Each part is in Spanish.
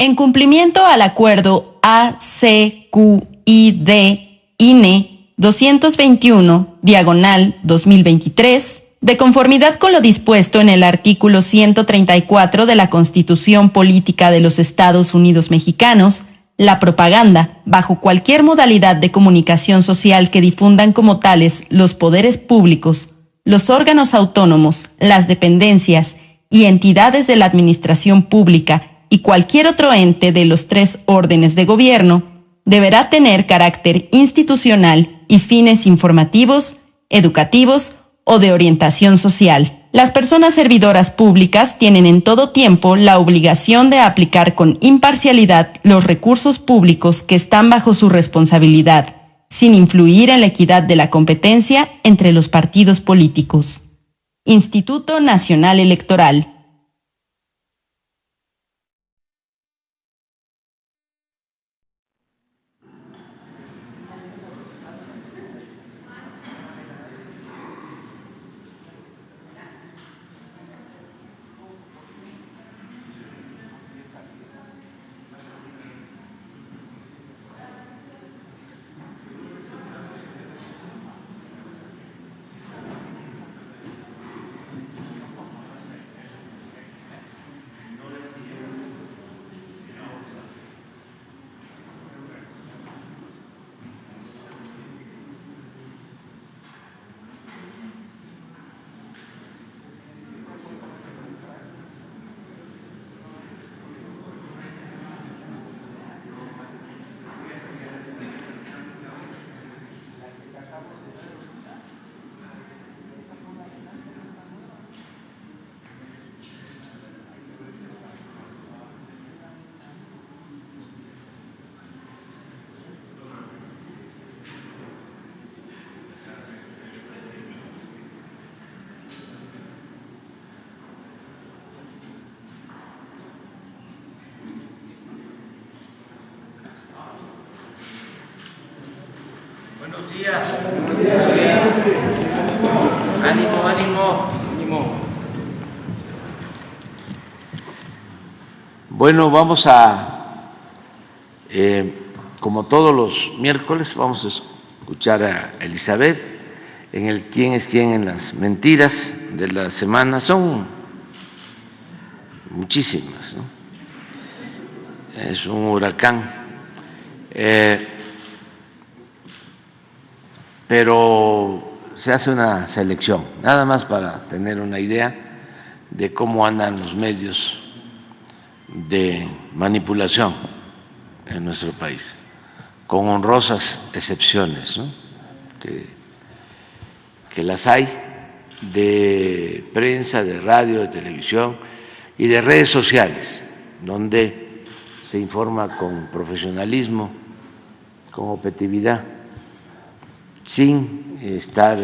En cumplimiento al acuerdo ACQID-INE 221/2023, de conformidad con lo dispuesto en el artículo 134 de la Constitución Política de los Estados Unidos Mexicanos, la propaganda, bajo cualquier modalidad de comunicación social que difundan como tales los poderes públicos, los órganos autónomos, las dependencias y entidades de la administración pública y cualquier otro ente de los 3 órdenes de gobierno, deberá tener carácter institucional y fines informativos, educativos o de orientación social. Las personas servidoras públicas tienen en todo tiempo la obligación de aplicar con imparcialidad los recursos públicos que están bajo su responsabilidad, sin influir en la equidad de la competencia entre los partidos políticos. Instituto Nacional Electoral. Buenos días. Ánimo, ánimo, ánimo. Bueno, vamos a, como todos los miércoles, vamos a escuchar a Elizabeth en el quién es quién en las mentiras de la semana. Son muchísimas, ¿no? Es un huracán. Pero se hace una selección, nada más para tener una idea de cómo andan los medios de manipulación en nuestro país, con honrosas excepciones, ¿no? que las hay, de prensa, de radio, de televisión y de redes sociales, donde se informa con profesionalismo, con objetividad, sin estar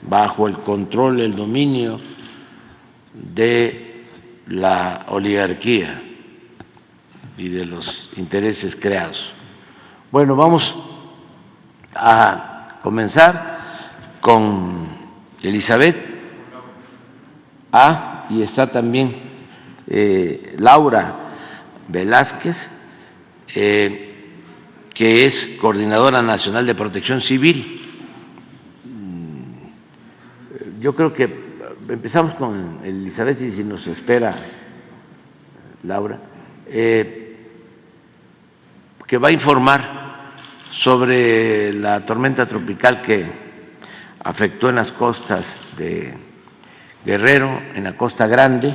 bajo el control, el dominio de la oligarquía y de los intereses creados. Bueno, vamos a comenzar con Elizabeth. Y está también Laura Velázquez, que es Coordinadora Nacional de Protección Civil. Yo creo que empezamos con Elizabeth, y si nos espera Laura, que va a informar sobre la tormenta tropical que afectó en las costas de Guerrero, en la Costa Grande,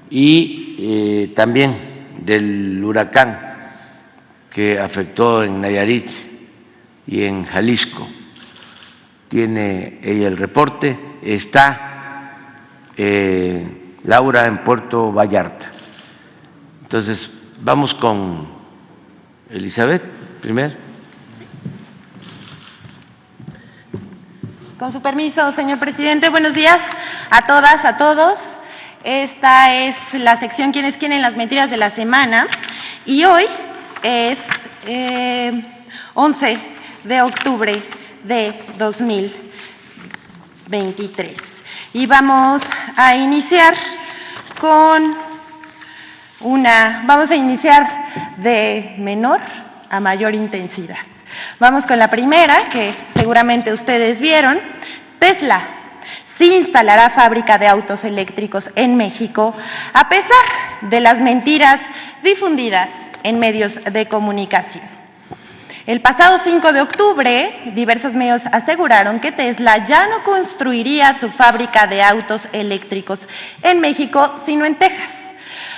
y también del huracán que afectó en Nayarit y en Jalisco. Tiene ella el reporte. Está Laura en Puerto Vallarta. Entonces, vamos con Elizabeth primero. Con su permiso, señor presidente, buenos días a todas, a todos. Esta es la sección ¿Quién es quién en las mentiras de la semana? Y hoy es 11 de octubre de 2023. Y vamos a iniciar con Vamos a iniciar de menor a mayor intensidad. Vamos con la primera, que seguramente ustedes vieron. Tesla sí instalará fábrica de autos eléctricos en México, a pesar de las mentiras difundidas en medios de comunicación. El pasado 5 de octubre, diversos medios aseguraron que Tesla ya no construiría su fábrica de autos eléctricos en México, sino en Texas,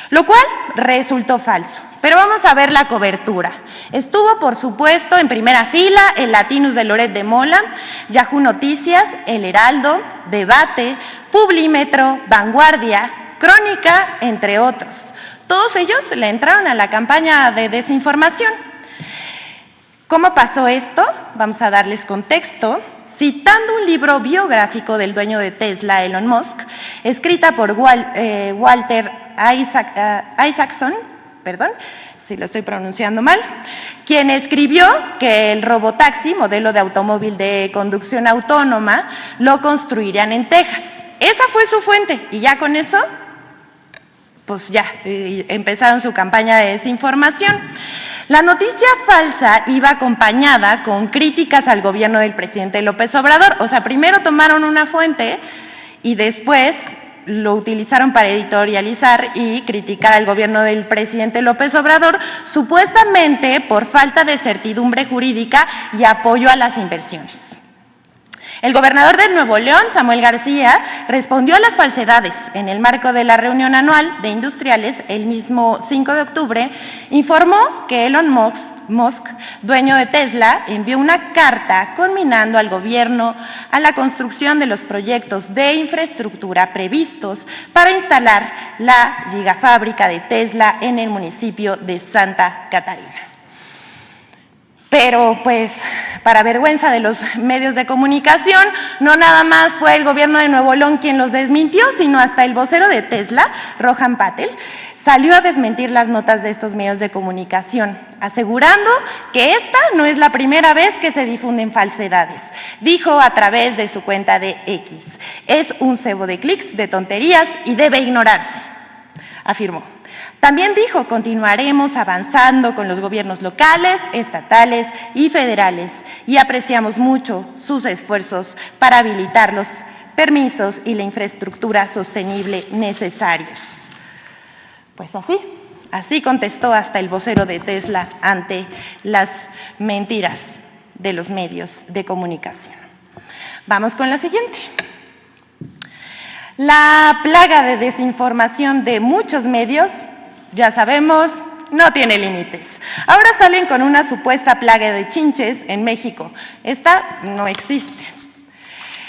lo cual resultó falso. Pero vamos a ver la cobertura. Estuvo, por supuesto, en primera fila el Latinus de Loret de Mola, Yahoo Noticias, El Heraldo, Debate, Publímetro, Vanguardia, Crónica, entre otros. Todos ellos le entraron a la campaña de desinformación. ¿Cómo pasó esto? Vamos a darles contexto. Citando un libro biográfico del dueño de Tesla, Elon Musk, escrita por Walter Isaacson, perdón, si lo estoy pronunciando mal, quien escribió que el robotaxi, modelo de automóvil de conducción autónoma, lo construirían en Texas. Esa fue su fuente, y ya con eso, pues ya, empezaron su campaña de desinformación. La noticia falsa iba acompañada con críticas al gobierno del presidente López Obrador. O sea, primero tomaron una fuente y después lo utilizaron para editorializar y criticar al gobierno del presidente López Obrador, supuestamente por falta de certidumbre jurídica y apoyo a las inversiones. El gobernador de Nuevo León, Samuel García, respondió a las falsedades en el marco de la reunión anual de industriales el mismo 5 de octubre, informó que Elon Musk, dueño de Tesla, envió una carta conminando al gobierno a la construcción de los proyectos de infraestructura previstos para instalar la gigafábrica de Tesla en el municipio de Santa Catarina. Pero, pues, para vergüenza de los medios de comunicación, no nada más fue el gobierno de Nuevo León quien los desmintió, sino hasta el vocero de Tesla, Rohan Patel, salió a desmentir las notas de estos medios de comunicación, asegurando que esta no es la primera vez que se difunden falsedades. Dijo a través de su cuenta de X, es un cebo de clics, de tonterías y debe ignorarse, afirmó. También dijo, continuaremos avanzando con los gobiernos locales, estatales y federales y apreciamos mucho sus esfuerzos para habilitar los permisos y la infraestructura sostenible necesarios. Pues así contestó hasta el vocero de Tesla ante las mentiras de los medios de comunicación. Vamos con la siguiente. La plaga de desinformación de muchos medios, ya sabemos, no tiene límites. Ahora salen con una supuesta plaga de chinches en México. Esta no existe.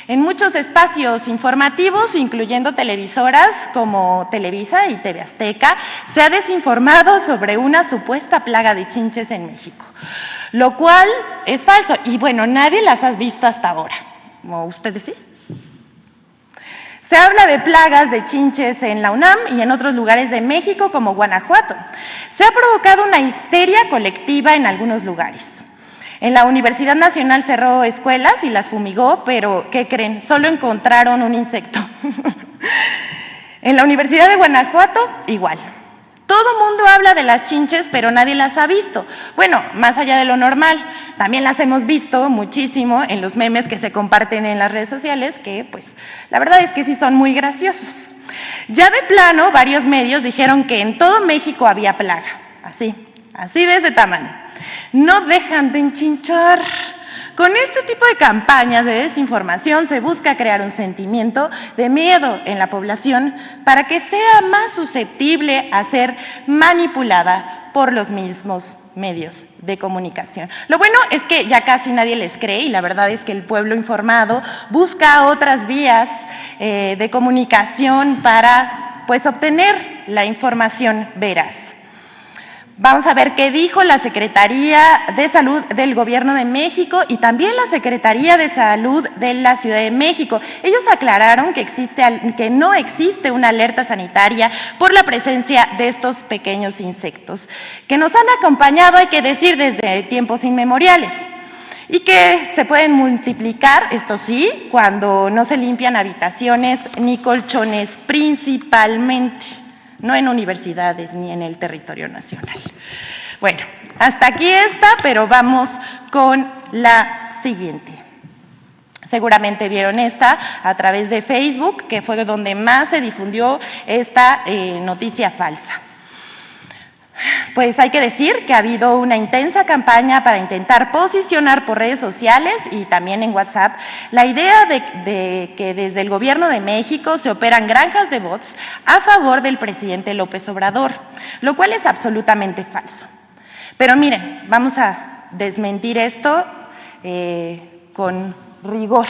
En muchos espacios informativos, incluyendo televisoras como Televisa y TV Azteca, se ha desinformado sobre una supuesta plaga de chinches en México, lo cual es falso. Y bueno, nadie las ha visto hasta ahora. ¿O ustedes sí? Se habla de plagas de chinches en la UNAM y en otros lugares de México como Guanajuato. Se ha provocado una histeria colectiva en algunos lugares. En la Universidad Nacional cerró escuelas y las fumigó, pero ¿qué creen? Solo encontraron un insecto. En la Universidad de Guanajuato, igual. Todo mundo habla de las chinches, pero nadie las ha visto. Bueno, más allá de lo normal, también las hemos visto muchísimo en los memes que se comparten en las redes sociales, que pues la verdad es que sí son muy graciosos. Ya de plano, varios medios dijeron que en todo México había plaga, así de ese tamaño. No dejan de enchinchar. Con este tipo de campañas de desinformación se busca crear un sentimiento de miedo en la población para que sea más susceptible a ser manipulada por los mismos medios de comunicación. Lo bueno es que ya casi nadie les cree y la verdad es que el pueblo informado busca otras vías de comunicación para pues obtener la información veraz. Vamos a ver qué dijo la Secretaría de Salud del Gobierno de México y también la Secretaría de Salud de la Ciudad de México. Ellos aclararon que no existe una alerta sanitaria por la presencia de estos pequeños insectos, que nos han acompañado, hay que decir, desde tiempos inmemoriales, y que se pueden multiplicar, esto sí, cuando no se limpian habitaciones ni colchones principalmente. no en universidades ni en el territorio nacional. Bueno, hasta aquí esta, pero vamos con la siguiente. Seguramente vieron esta a través de Facebook, que fue donde más se difundió esta noticia falsa. Pues hay que decir que ha habido una intensa campaña para intentar posicionar por redes sociales y también en WhatsApp la idea de que desde el Gobierno de México se operan granjas de bots a favor del presidente López Obrador, lo cual es absolutamente falso. Pero miren, vamos a desmentir esto con rigor.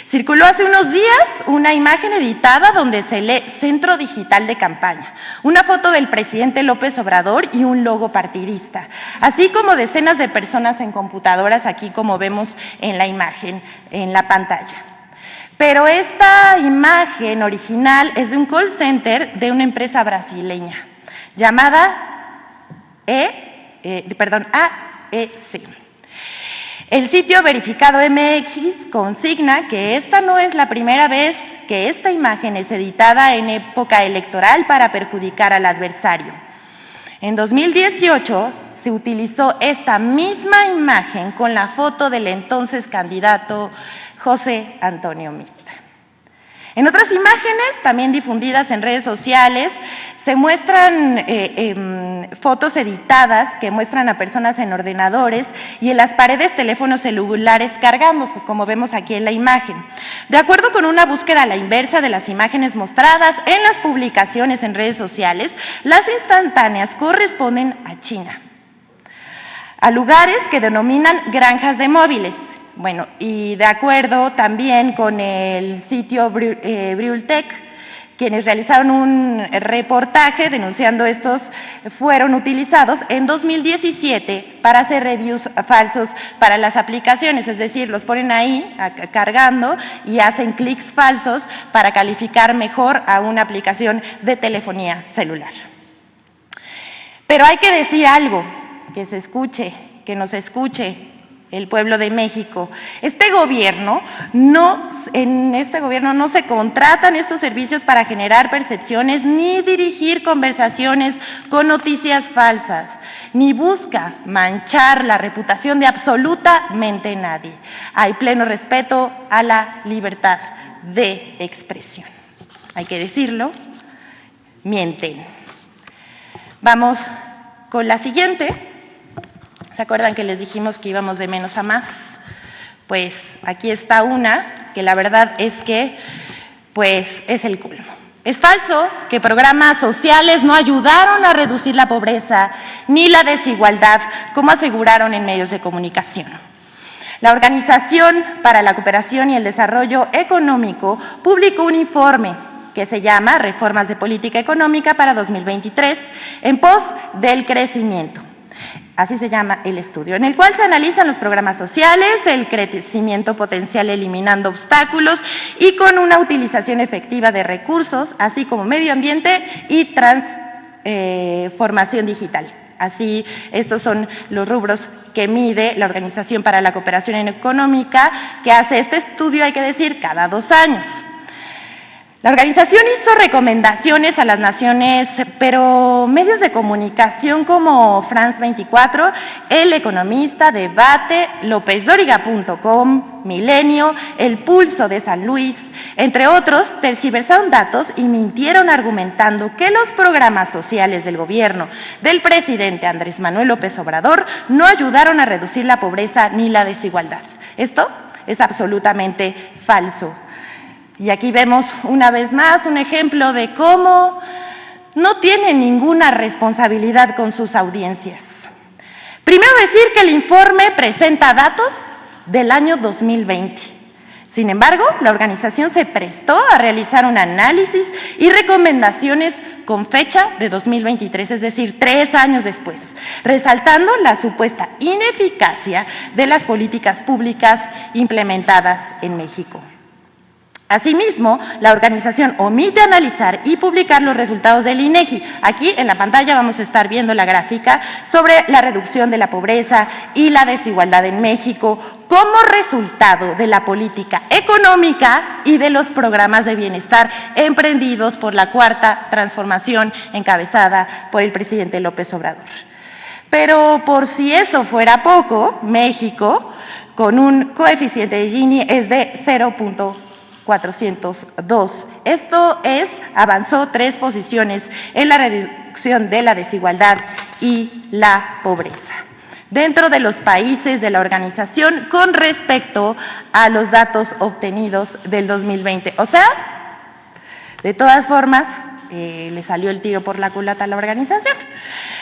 Circuló hace unos días una imagen editada donde se lee Centro Digital de Campaña, una foto del presidente López Obrador y un logo partidista, así como decenas de personas en computadoras, aquí como vemos en la imagen, en la pantalla. Pero esta imagen original es de un call center de una empresa brasileña llamada AEC. El sitio Verificado MX consigna que esta no es la primera vez que esta imagen es editada en época electoral para perjudicar al adversario. En 2018 se utilizó esta misma imagen con la foto del entonces candidato José Antonio Meade. En otras imágenes, también difundidas en redes sociales, se muestran fotos editadas que muestran a personas en ordenadores y en las paredes teléfonos celulares cargándose, como vemos aquí en la imagen. De acuerdo con una búsqueda a la inversa de las imágenes mostradas en las publicaciones en redes sociales, las instantáneas corresponden a China, a lugares que denominan granjas de móviles. Bueno, y de acuerdo también con el sitio Brultec, quienes realizaron un reportaje denunciando estos fueron utilizados en 2017 para hacer reviews falsos para las aplicaciones, es decir, los ponen ahí cargando y hacen clics falsos para calificar mejor a una aplicación de telefonía celular. Pero hay que decir algo, que se escuche, que nos escuche el pueblo de México. En este gobierno no se contratan estos servicios para generar percepciones ni dirigir conversaciones con noticias falsas, ni busca manchar la reputación de absolutamente nadie. Hay pleno respeto a la libertad de expresión. Hay que decirlo, mienten. Vamos con la siguiente. ¿Se acuerdan que les dijimos que íbamos de menos a más? Pues aquí está una que la verdad es que pues es el colmo. Es falso que programas sociales no ayudaron a reducir la pobreza ni la desigualdad, como aseguraron en medios de comunicación. La Organización para la Cooperación y el Desarrollo Económico publicó un informe que se llama Reformas de Política Económica para 2023 en pos del crecimiento. Así se llama el estudio, en el cual se analizan los programas sociales, el crecimiento potencial eliminando obstáculos y con una utilización efectiva de recursos, así como medio ambiente y transformación digital. Así, estos son los rubros que mide la Organización para la Cooperación Económica, que hace este estudio, hay que decir, cada 2 años. La organización hizo recomendaciones a las naciones, pero medios de comunicación como France 24, El Economista, Debate, LópezDóriga.com, Milenio, El Pulso de San Luis, entre otros, tergiversaron datos y mintieron argumentando que los programas sociales del gobierno del presidente Andrés Manuel López Obrador no ayudaron a reducir la pobreza ni la desigualdad. Esto es absolutamente falso. Y aquí vemos una vez más un ejemplo de cómo no tienen ninguna responsabilidad con sus audiencias. Primero decir que el informe presenta datos del año 2020. Sin embargo, la organización se prestó a realizar un análisis y recomendaciones con fecha de 2023, es decir, 3 años después, resaltando la supuesta ineficacia de las políticas públicas implementadas en México. Asimismo, la organización omite analizar y publicar los resultados del INEGI. Aquí en la pantalla vamos a estar viendo la gráfica sobre la reducción de la pobreza y la desigualdad en México como resultado de la política económica y de los programas de bienestar emprendidos por la Cuarta Transformación encabezada por el presidente López Obrador. Pero por si eso fuera poco, México, con un coeficiente de Gini, es de 0.402. Esto es, avanzó 3 posiciones en la reducción de la desigualdad y la pobreza dentro de los países de la organización con respecto a los datos obtenidos del 2020. O sea, de todas formas, le salió el tiro por la culata a la organización.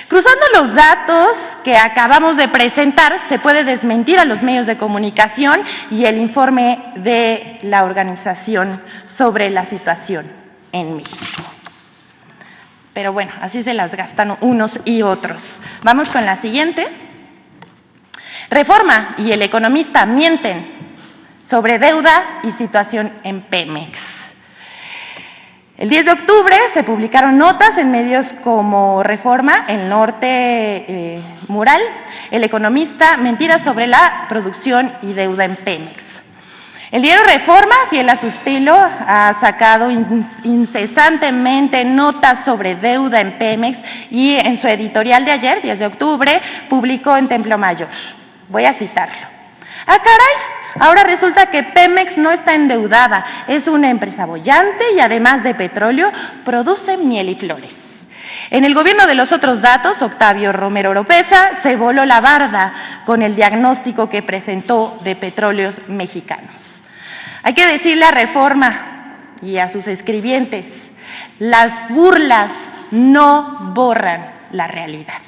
Cruzando los datos que acabamos de presentar, se puede desmentir a los medios de comunicación y el informe de la organización sobre la situación en México. Pero bueno, así se las gastan unos y otros. Vamos con la siguiente. Reforma y El Economista mienten sobre deuda y situación en Pemex. El 10 de octubre se publicaron notas en medios como Reforma, El Norte, Mural, El Economista, mentiras sobre la producción y deuda en Pemex. El diario Reforma, fiel a su estilo, ha sacado incesantemente notas sobre deuda en Pemex y en su editorial de ayer, 10 de octubre, publicó en Templo Mayor. Voy a citarlo. ¡Ah, caray! Ahora resulta que Pemex no está endeudada, es una empresa boyante y además de petróleo, produce miel y flores. En el gobierno de los otros datos, Octavio Romero Oropesa se voló la barda con el diagnóstico que presentó de Petróleos Mexicanos. Hay que decirle a Reforma y a sus escribientes, las burlas no borran la realidad.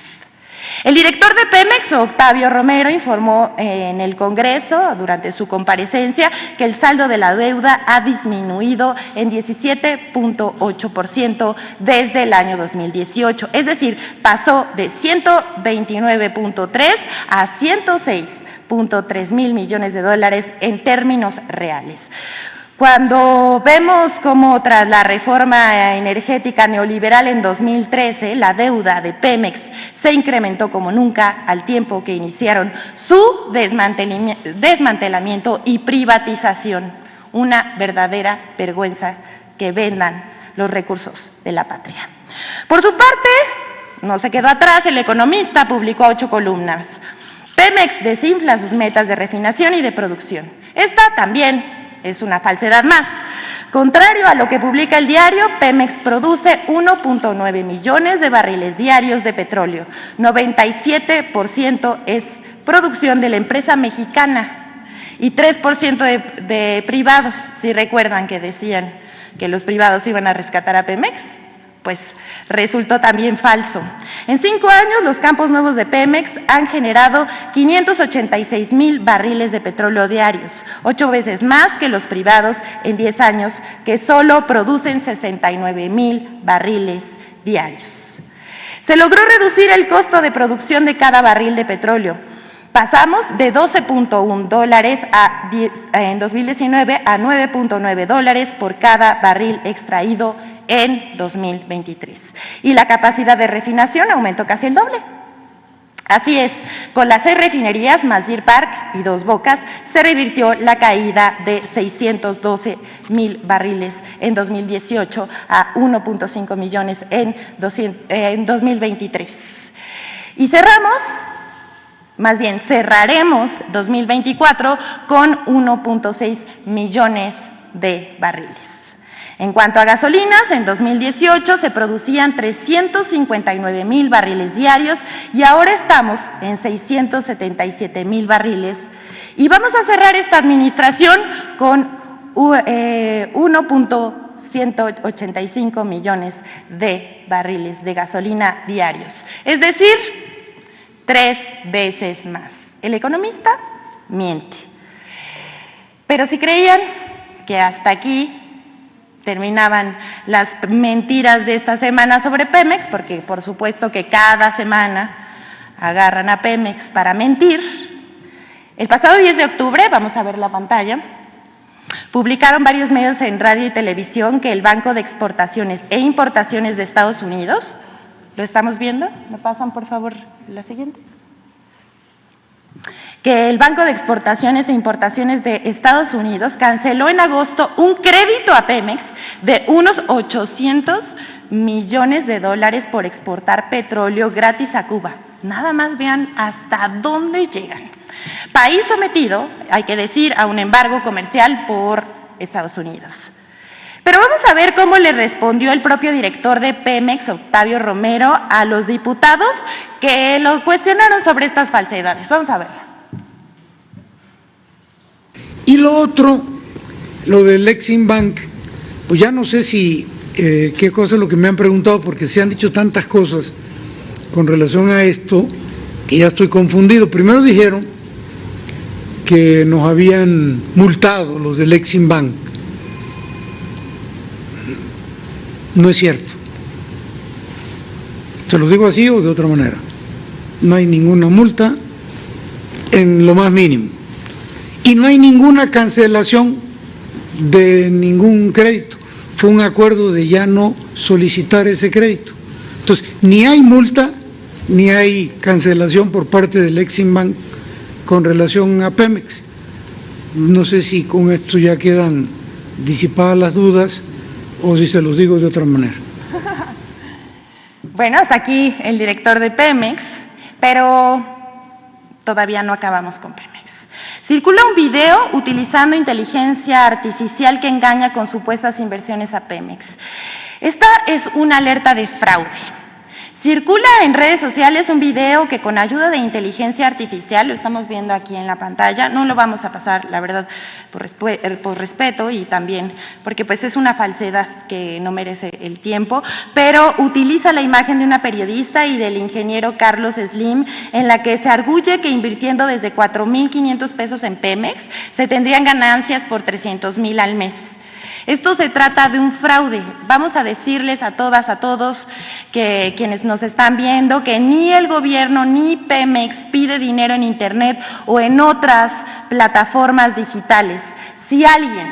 El director de Pemex, Octavio Romero, informó en el Congreso durante su comparecencia que el saldo de la deuda ha disminuido en 17.8% desde el año 2018, es decir, pasó de 129.3 a 106.3 mil millones de dólares en términos reales. Cuando vemos cómo tras la reforma energética neoliberal en 2013, la deuda de Pemex se incrementó como nunca al tiempo que iniciaron su desmantelamiento y privatización. Una verdadera vergüenza que vendan los recursos de la patria. Por su parte, no se quedó atrás, El Economista publicó 8 columnas. Pemex desinfla sus metas de refinación y de producción. Esta también es una falsedad más. Contrario a lo que publica el diario, Pemex produce 1.9 millones de barriles diarios de petróleo. 97% es producción de la empresa mexicana y 3% de privados. Si recuerdan que decían que los privados iban a rescatar a Pemex, pues resultó también falso. En 5 años, los campos nuevos de Pemex han generado 586 mil barriles de petróleo diarios, 8 veces más que los privados en 10 años, que solo producen 69 mil barriles diarios. Se logró reducir el costo de producción de cada barril de petróleo. Pasamos de $12.1 en 2019 a $9.9 por cada barril extraído en 2023. Y la capacidad de refinación aumentó casi el doble. Así es, con las 6 refinerías más Deer Park y Dos Bocas se revirtió la caída de 612 mil barriles en 2018 a 1.5 millones en 2023. Y cerraremos 2024 con 1.6 millones de barriles. En cuanto a gasolinas, en 2018 se producían 359 mil barriles diarios y ahora estamos en 677 mil barriles. Y vamos a cerrar esta administración con 1.185 millones de barriles de gasolina diarios. Es decir, 3 veces más. El Economista miente. Pero si creían que hasta aquí terminaban las mentiras de esta semana sobre Pemex, porque por supuesto que cada semana agarran a Pemex para mentir, el pasado 10 de octubre, vamos a ver la pantalla, Publicaron varios medios en radio y televisión que el Banco de Exportaciones e Importaciones de Estados Unidos, ¿lo estamos viendo? ¿Me pasan, por favor, la siguiente? Que el Banco de Exportaciones e Importaciones de Estados Unidos canceló en agosto un crédito a Pemex de unos 800 millones de dólares por exportar petróleo gratis a Cuba. Nada más vean hasta dónde llegan. País sometido, hay que decir, a un embargo comercial por Estados Unidos. Pero vamos a ver cómo le respondió el propio director de Pemex, Octavio Romero, a los diputados que lo cuestionaron sobre estas falsedades. Vamos a verlo. Y lo otro, lo del Exim Bank, pues ya no sé si qué cosa es lo que me han preguntado, porque se han dicho tantas cosas con relación a esto que ya estoy confundido. Primero dijeron que nos habían multado los del Exim Bank. No es cierto. ¿Se lo digo así o de otra manera? No hay ninguna multa en lo más mínimo. Y no hay ninguna cancelación de ningún crédito. Fue un acuerdo de ya no solicitar ese crédito. Entonces, ni hay multa, ni hay cancelación por parte del Exim Bank con relación a Pemex. No sé si con esto ya quedan disipadas las dudas o si se los digo de otra manera. Bueno, hasta aquí el director de Pemex, pero todavía no acabamos con Pemex. Circula un video utilizando inteligencia artificial que engaña con supuestas inversiones a Pemex. Esta es una alerta de fraude. Circula en redes sociales un video que con ayuda de inteligencia artificial, lo estamos viendo aquí en la pantalla, no lo vamos a pasar, la verdad, por respeto y también porque pues es una falsedad que no merece el tiempo, pero utiliza la imagen de una periodista y del ingeniero Carlos Slim, en la que se arguye que invirtiendo desde 4,500 pesos en Pemex, se tendrían ganancias por 300,000 al mes. Esto se trata de un fraude. Vamos a decirles a todas, a todos que quienes nos están viendo que ni el gobierno ni Pemex pide dinero en Internet o en otras plataformas digitales. Si alguien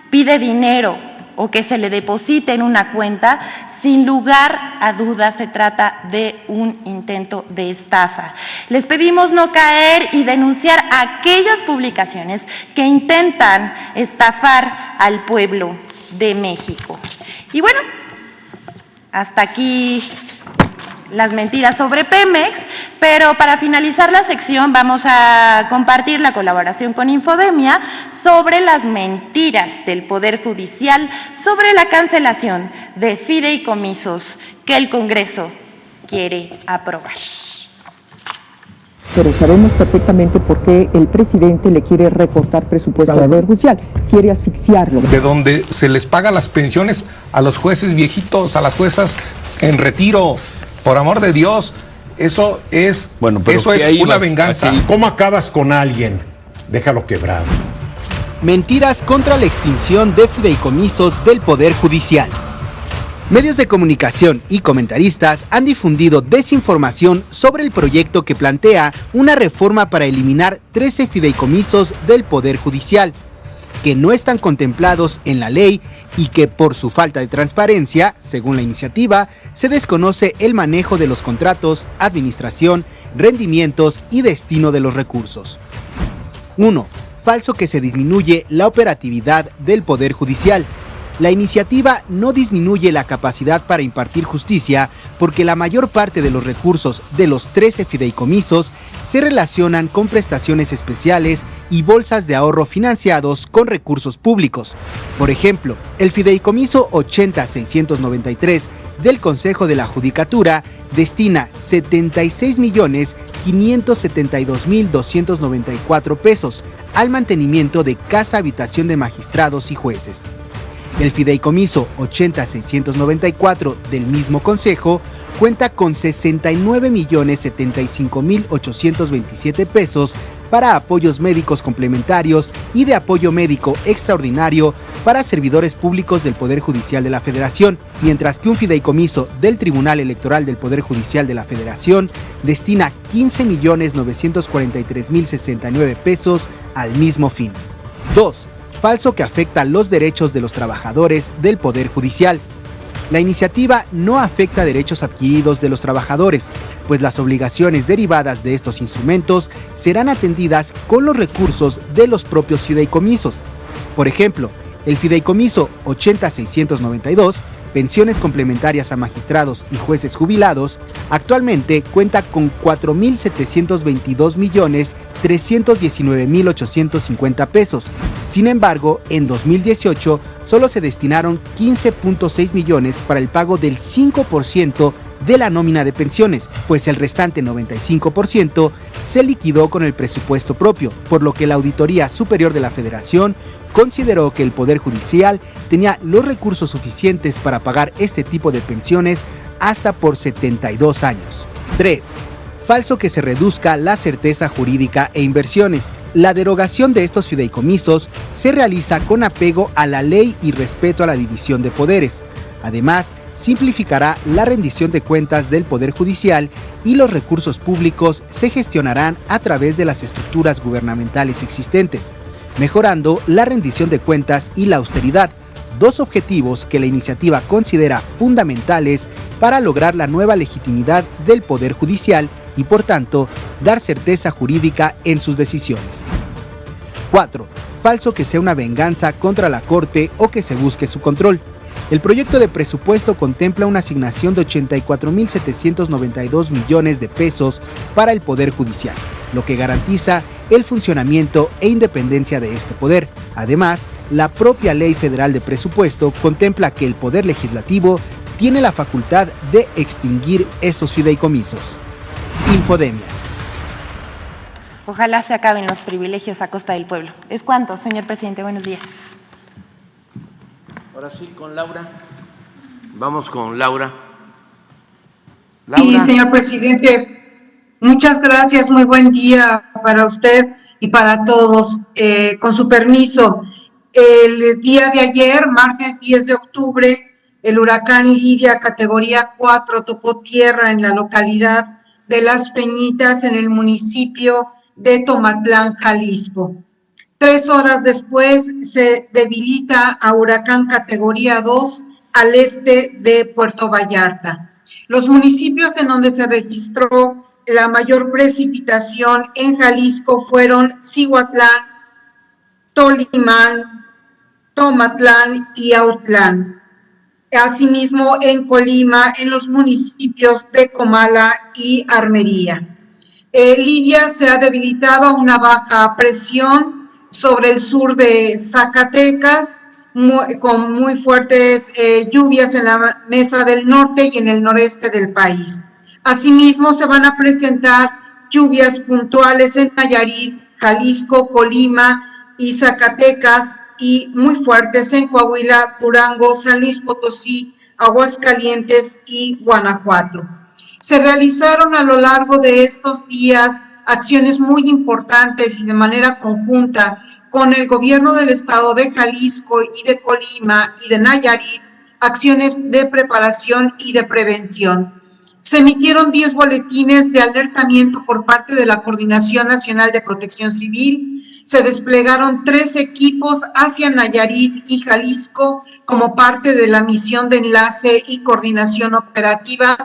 pide dinero o que se le deposite en una cuenta, sin lugar a dudas se trata de un intento de estafa. Les pedimos no caer y denunciar aquellas publicaciones que intentan estafar al pueblo de México. Y bueno, hasta aquí las mentiras sobre Pemex, pero para finalizar la sección vamos a compartir la colaboración con Infodemia sobre las mentiras del Poder Judicial sobre la cancelación de fideicomisos que el Congreso quiere aprobar. Pero sabemos perfectamente por qué el presidente le quiere recortar presupuesto al Poder Judicial, quiere asfixiarlo. De donde se les paga las pensiones a los jueces viejitos, a las juezas en retiro. Por amor de Dios, eso es, eso es una venganza. ¿Cómo acabas con alguien? Déjalo quebrado. Mentiras contra la extinción de fideicomisos del Poder Judicial. Medios de comunicación y comentaristas han difundido desinformación sobre el proyecto que plantea una reforma para eliminar 13 fideicomisos del Poder Judicial, que no están contemplados en la ley y que por su falta de transparencia, según la iniciativa, se desconoce el manejo de los contratos, administración, rendimientos y destino de los recursos. 1. Falso que se disminuye la operatividad del Poder Judicial. La iniciativa no disminuye la capacidad para impartir justicia porque la mayor parte de los recursos de los 13 fideicomisos se relacionan con prestaciones especiales y bolsas de ahorro financiados con recursos públicos. Por ejemplo, el fideicomiso 80-693 del Consejo de la Judicatura destina 76.572.294 pesos al mantenimiento de casa habitación de magistrados y jueces. El fideicomiso 80-694 del mismo Consejo cuenta con 69.075.827 pesos para apoyos médicos complementarios y de apoyo médico extraordinario para servidores públicos del Poder Judicial de la Federación, mientras que un fideicomiso del Tribunal Electoral del Poder Judicial de la Federación destina 15.943.069 pesos al mismo fin. 2. falso que afecta los derechos de los trabajadores del Poder Judicial. La iniciativa no afecta derechos adquiridos de los trabajadores, pues las obligaciones derivadas de estos instrumentos serán atendidas con los recursos de los propios fideicomisos. Por ejemplo, el fideicomiso 80692, pensiones complementarias a magistrados y jueces jubilados, actualmente cuenta con 4.722.319.850 pesos. Sin embargo, en 2018 solo se destinaron 15.6 millones para el pago del 5% de la nómina de pensiones, pues el restante 95% se liquidó con el presupuesto propio, por lo que la Auditoría Superior de la Federación consideró que el Poder Judicial tenía los recursos suficientes para pagar este tipo de pensiones hasta por 72 años. 3. Falso que se reduzca la certeza jurídica e inversiones. La derogación de estos fideicomisos se realiza con apego a la ley y respeto a la división de poderes. Además, simplificará la rendición de cuentas del Poder Judicial y los recursos públicos se gestionarán a través de las estructuras gubernamentales existentes, mejorando la rendición de cuentas y la austeridad, dos objetivos que la iniciativa considera fundamentales para lograr la nueva legitimidad del Poder Judicial y, por tanto, dar certeza jurídica en sus decisiones. 4. Falso que sea una venganza contra la Corte o que se busque su control. El proyecto de presupuesto contempla una asignación de 84.792 millones de pesos para el Poder Judicial, lo que garantiza el funcionamiento e independencia de este poder. Además, la propia Ley Federal de Presupuesto contempla que el Poder Legislativo tiene la facultad de extinguir esos fideicomisos. Infodemia. Ojalá se acaben los privilegios a costa del pueblo. ¿Es cuánto, señor presidente? Buenos días. Ahora sí, con Laura. Vamos con Laura. Sí, señor presidente. Muchas gracias, muy buen día para usted y para todos. Con su permiso, el día de ayer, martes 10 de octubre, el huracán Lidia, categoría 4, tocó tierra en la localidad de Las Peñitas, en el municipio de Tomatlán, Jalisco. 3 horas después se debilita a huracán categoría 2 al este de Puerto Vallarta. Los municipios en donde se registró la mayor precipitación en Jalisco fueron Cihuatlán, Tolimán, Tomatlán y Autlán. Asimismo, en Colima, en los municipios de Comala y Armería. Lidia se ha debilitado a una baja presión sobre el sur de Zacatecas, con muy fuertes lluvias en la Mesa del Norte y en el noreste del país. Asimismo, se van a presentar lluvias puntuales en Nayarit, Jalisco, Colima y Zacatecas, y muy fuertes en Coahuila, Durango, San Luis Potosí, Aguascalientes y Guanajuato. Se realizaron a lo largo de estos días acciones muy importantes y de manera conjunta con el gobierno del estado de Jalisco y de Colima y de Nayarit, acciones de preparación y de prevención. Se emitieron 10 boletines de alertamiento por parte de la Coordinación Nacional de Protección Civil. Se desplegaron 3 equipos hacia Nayarit y Jalisco como parte de la misión de enlace y coordinación operativa.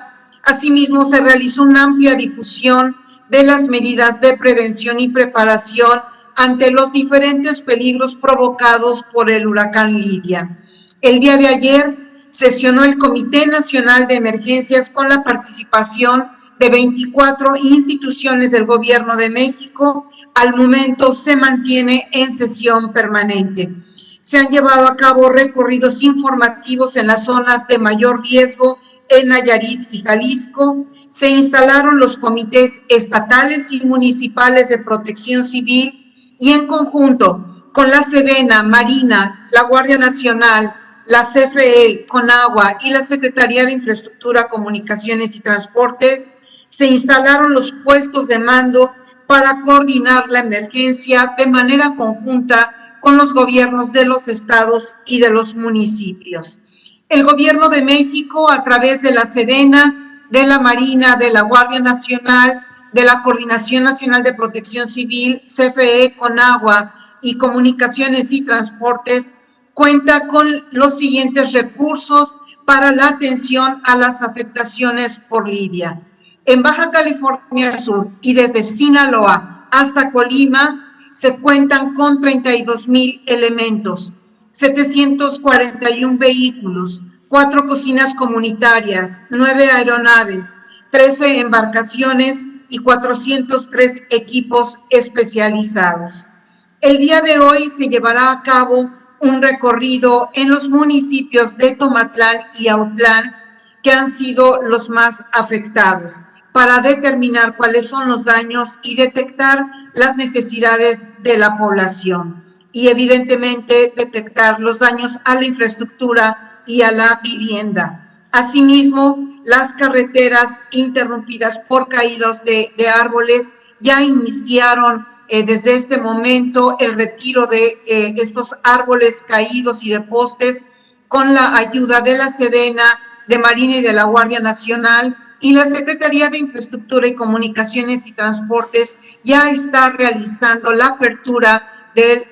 Asimismo, se realizó una amplia difusión de las medidas de prevención y preparación ante los diferentes peligros provocados por el huracán Lidia. El día de ayer sesionó el Comité Nacional de Emergencias con la participación de 24 instituciones del Gobierno de México. Al momento se mantiene en sesión permanente. Se han llevado a cabo recorridos informativos en las zonas de mayor riesgo en Nayarit y Jalisco. Se instalaron los comités estatales y municipales de protección civil y en conjunto con la Sedena, Marina, la Guardia Nacional, la CFE, Conagua y la Secretaría de Infraestructura, Comunicaciones y Transportes, se instalaron los puestos de mando para coordinar la emergencia de manera conjunta con los gobiernos de los estados y de los municipios. El Gobierno de México, a través de la Sedena, de la Marina, de la Guardia Nacional, de la Coordinación Nacional de Protección Civil, CFE, Conagua y Comunicaciones y Transportes cuenta con los siguientes recursos para la atención a las afectaciones por Lidia. En Baja California Sur y desde Sinaloa hasta Colima se cuentan con 32,000 elementos, 741 vehículos, 4 cocinas comunitarias, 9 aeronaves, 13 embarcaciones y 403 equipos especializados. El día de hoy se llevará a cabo un recorrido en los municipios de Tomatlán y Autlán, que han sido los más afectados, para determinar cuáles son los daños y detectar las necesidades de la población. Y evidentemente detectar los daños a la infraestructura y a la vivienda. Asimismo, las carreteras interrumpidas por caídas de árboles ya iniciaron desde este momento el retiro de estos árboles caídos y de postes con la ayuda de la Sedena, de Marina y de la Guardia Nacional, y la Secretaría de Infraestructura y Comunicaciones y Transportes ya está realizando la apertura de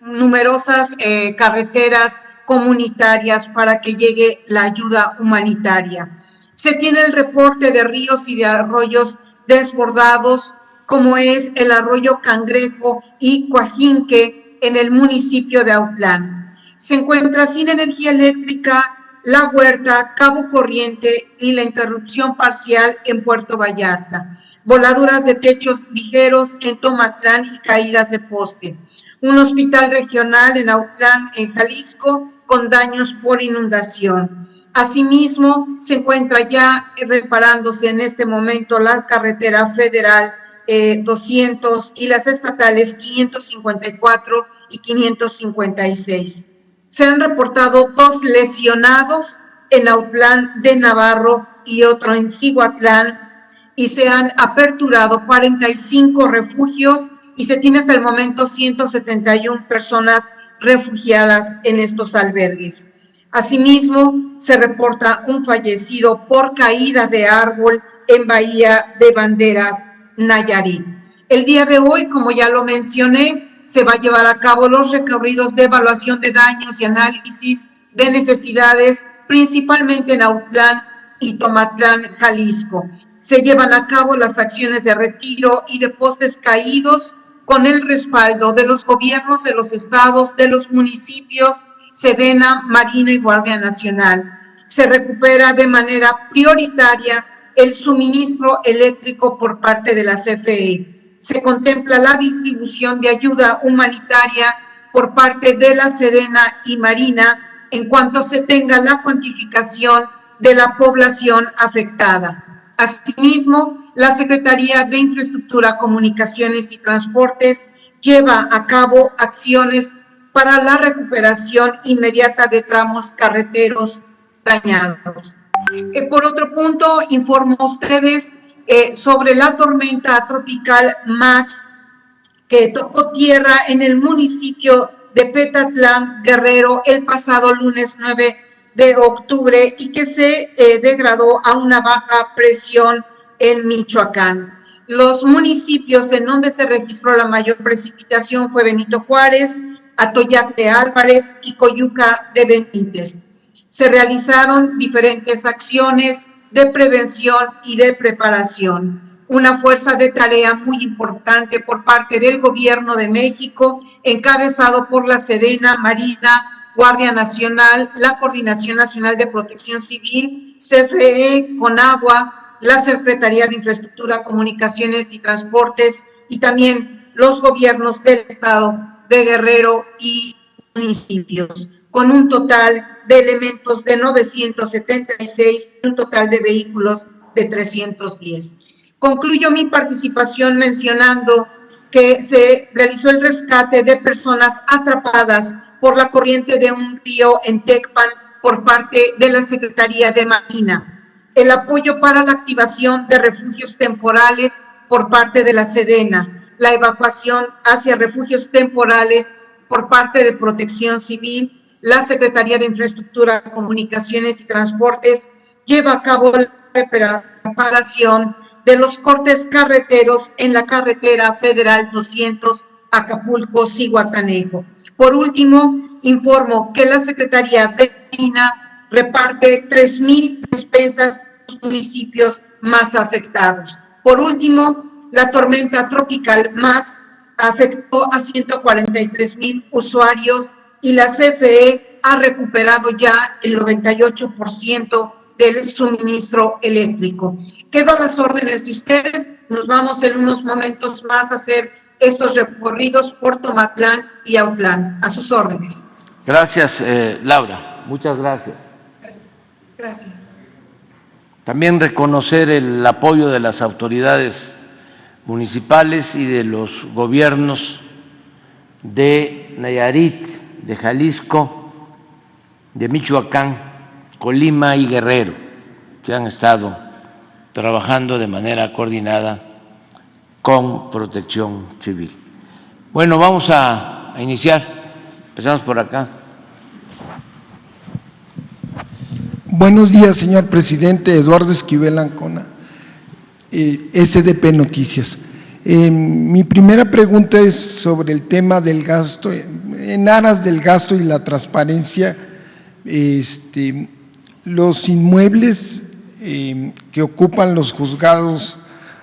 numerosas carreteras comunitarias para que llegue la ayuda humanitaria. Se tiene el reporte de ríos y de arroyos desbordados, como es el arroyo Cangrejo y Coajinque en el municipio de Autlán. Se encuentra sin energía eléctrica La Huerta, Cabo Corriente y la interrupción parcial en Puerto Vallarta. Voladuras de techos ligeros en Tomatlán y caídas de poste. Un hospital regional en Autlán, en Jalisco, con daños por inundación. Asimismo, se encuentra ya reparándose en este momento la carretera federal 200 y las estatales 554 y 556. Se han reportado 2 lesionados en Autlán de Navarro y otro en Cihuatlán, y se han aperturado 45 refugios y se tiene hasta el momento 171 personas refugiadas en estos albergues. Asimismo, se reporta un fallecido por caída de árbol en Bahía de Banderas, Nayarit. El día de hoy, como ya lo mencioné, se va a llevar a cabo los recorridos de evaluación de daños y análisis de necesidades, principalmente en Autlán y Tomatlán, Jalisco. Se llevan a cabo las acciones de retiro y de postes caídos con el respaldo de los gobiernos de los estados, de los municipios, Sedena, Marina y Guardia Nacional. Se recupera de manera prioritaria el suministro eléctrico por parte de la CFE. Se contempla la distribución de ayuda humanitaria por parte de la Sedena y Marina en cuanto se tenga la cuantificación de la población afectada. Asimismo, la Secretaría de Infraestructura, Comunicaciones y Transportes lleva a cabo acciones para la recuperación inmediata de tramos carreteros dañados. Por otro punto, informo a ustedes sobre la tormenta tropical Max que tocó tierra en el municipio de Petatlán, Guerrero, el pasado lunes 9 de octubre y que se degradó a una baja presión en Michoacán. Los municipios en donde se registró la mayor precipitación fue Benito Juárez, Atoyac de Álvarez y Coyuca de Benítez. Se realizaron diferentes acciones de prevención y de preparación. Una fuerza de tarea muy importante por parte del Gobierno de México, encabezado por la Sedena, Marina, Guardia Nacional, la Coordinación Nacional de Protección Civil, CFE, Conagua, la Secretaría de Infraestructura, Comunicaciones y Transportes y también los gobiernos del estado de Guerrero y municipios, con un total de elementos de 976 y un total de vehículos de 310. Concluyo mi participación mencionando que se realizó el rescate de personas atrapadas por la corriente de un río en Tecpan por parte de la Secretaría de Marina, el apoyo para la activación de refugios temporales por parte de la Sedena, la evacuación hacia refugios temporales por parte de Protección Civil. La Secretaría de Infraestructura, Comunicaciones y Transportes lleva a cabo la reparación de los cortes carreteros en la carretera federal 200 Acapulco, Zihuatanejo. Por último, informo que la Secretaría de Marina reparte 3,000 despensas a los municipios más afectados. Por último, la tormenta tropical Max afectó a 143,000 usuarios y la CFE ha recuperado ya el 98% del suministro eléctrico. Quedo a las órdenes de ustedes. Nos vamos en unos momentos más a hacer estos recorridos por Tomatlán y Autlán. A sus órdenes. Gracias, Laura. Muchas gracias. Gracias. También reconocer el apoyo de las autoridades municipales y de los gobiernos de Nayarit, de Jalisco, de Michoacán, Colima y Guerrero, que han estado trabajando de manera coordinada con Protección Civil. Bueno, vamos a iniciar. Empezamos por acá. Buenos días, señor presidente. Eduardo Esquivel Ancona, SDP Noticias. Mi primera pregunta es sobre el tema del gasto. En aras del gasto y la transparencia, los inmuebles que ocupan los juzgados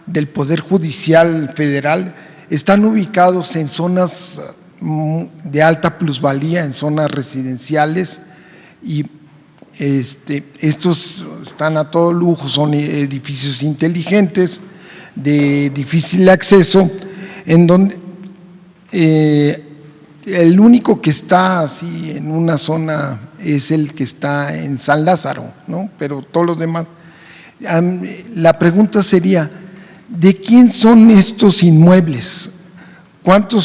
del Poder Judicial Federal están ubicados en zonas de alta plusvalía, en zonas residenciales, y estos están a todo lujo, son edificios inteligentes, de difícil acceso, en donde el único que está así en una zona es el que está en San Lázaro, ¿no? Pero todos los demás. La pregunta sería, ¿de quién son estos inmuebles? ¿Cuántos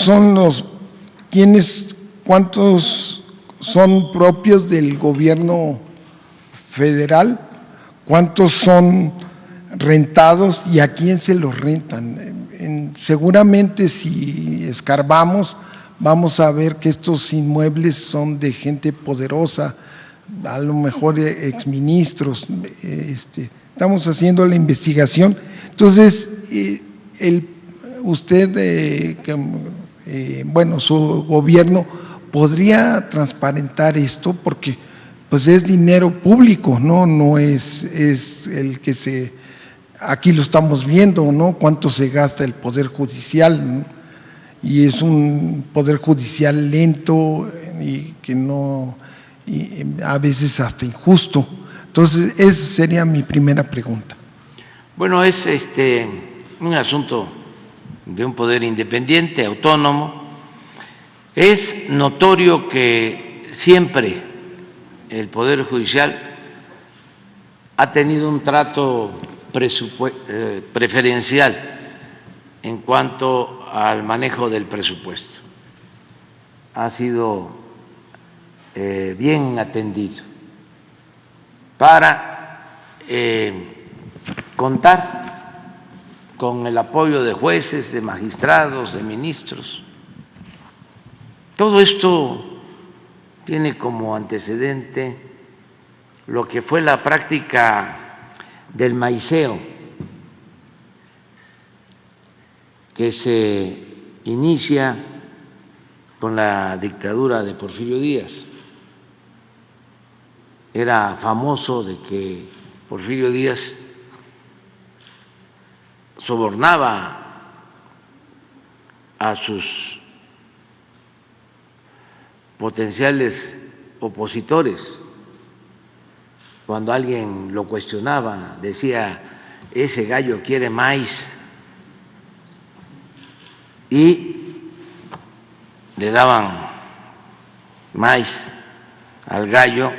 son propios del gobierno federal? ¿Cuántos son rentados y a quién se los rentan? Seguramente si escarbamos vamos a ver que estos inmuebles son de gente poderosa, a lo mejor exministros. Estamos haciendo la investigación. Entonces, su gobierno podría transparentar esto, porque pues es dinero público, no es el que aquí lo estamos viendo, ¿no? Cuánto se gasta el Poder Judicial, ¿no? Y es un Poder Judicial lento y que a veces hasta injusto. Entonces, esa sería mi primera pregunta. Bueno, es un asunto de un poder independiente, autónomo. Es notorio que siempre el Poder Judicial ha tenido un trato preferencial en cuanto al manejo del presupuesto. Ha sido bien atendido para contar con el apoyo de jueces, de magistrados, de ministros. Todo esto tiene como antecedente lo que fue la práctica del maiceo, que se inicia con la dictadura de Porfirio Díaz. Era famoso de que Porfirio Díaz sobornaba a sus potenciales opositores. Cuando alguien lo cuestionaba, decía: ese gallo quiere maíz, y le daban maíz al gallo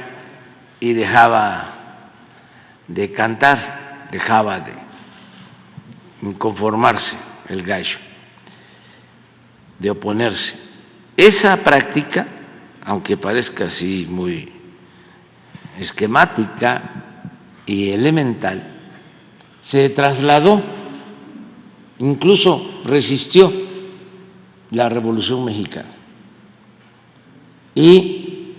y dejaba de cantar, dejaba de inconformarse el gallo, de oponerse. Esa práctica, aunque parezca así muy esquemática y elemental, se trasladó, incluso resistió la Revolución Mexicana y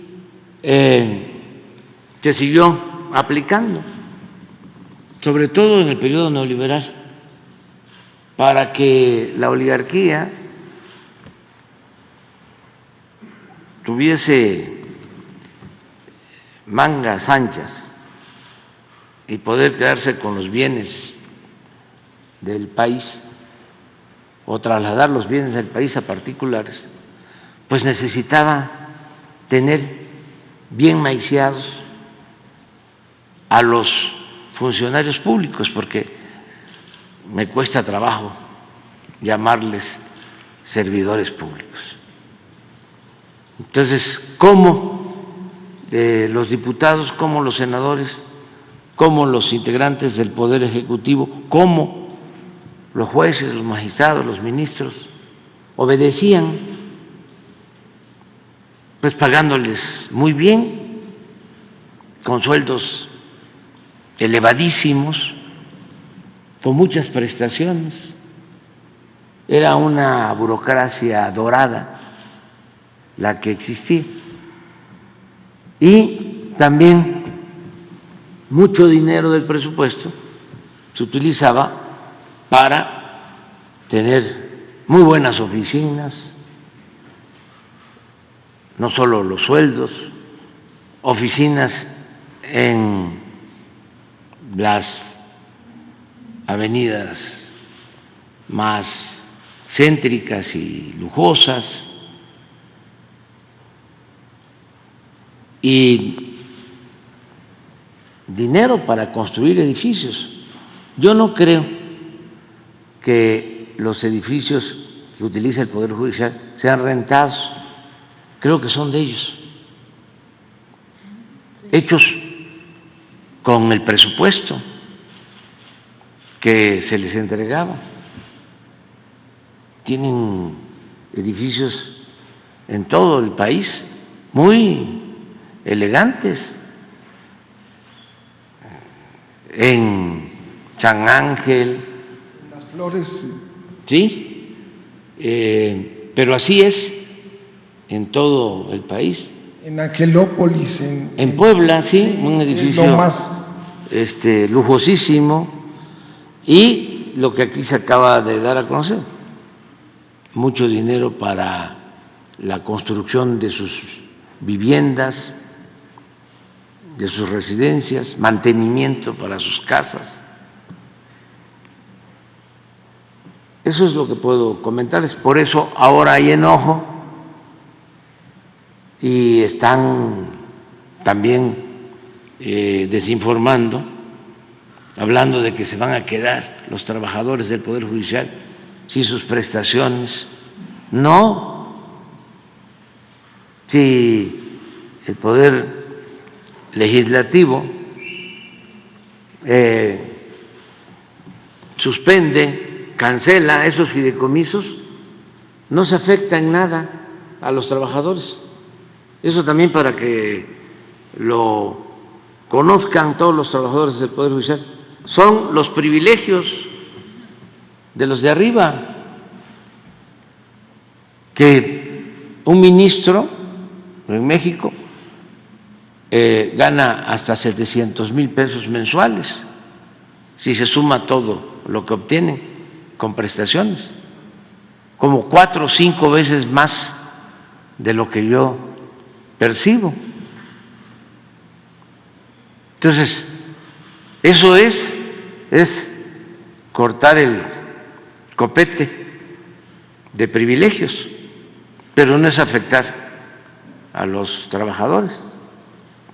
se siguió aplicando, sobre todo en el periodo neoliberal, para que la oligarquía tuviese mangas anchas y poder quedarse con los bienes del país o trasladar los bienes del país a particulares, pues necesitaba tener bien maiciados a los funcionarios públicos, porque me cuesta trabajo llamarles servidores públicos. Entonces, ¿cómo los diputados, como los senadores, como los integrantes del Poder Ejecutivo, como los jueces, los magistrados, los ministros, obedecían, pues pagándoles muy bien, con sueldos elevadísimos, con muchas prestaciones? Era una burocracia dorada la que existía. Y también mucho dinero del presupuesto se utilizaba para tener muy buenas oficinas, no solo los sueldos, oficinas en las avenidas más céntricas y lujosas, y dinero para construir edificios. Yo no creo que los edificios que utiliza el Poder Judicial sean rentados, creo que son de ellos, hechos con el presupuesto que se les entregaba. Tienen edificios en todo el país muy elegantes, en San Ángel, Las Flores, sí, pero así es en todo el país. En Angelópolis, en Puebla, sí, un edificio lo más lujosísimo, y lo que aquí se acaba de dar a conocer, mucho dinero para la construcción de sus viviendas, de sus residencias, mantenimiento para sus casas. Eso es lo que puedo comentarles. Por eso ahora hay enojo y están también desinformando, hablando de que se van a quedar los trabajadores del Poder Judicial sin sus prestaciones. No, si el Poder Legislativo suspende, cancela esos fideicomisos, no se afecta en nada a los trabajadores. Eso también para que lo conozcan todos los trabajadores del Poder Judicial. Son los privilegios de los de arriba, que un ministro en México gana hasta 700,000 pesos mensuales, si se suma todo lo que obtienen con prestaciones, como 4 o 5 veces más de lo que yo percibo. Entonces, eso es cortar el copete de privilegios, pero no es afectar a los trabajadores.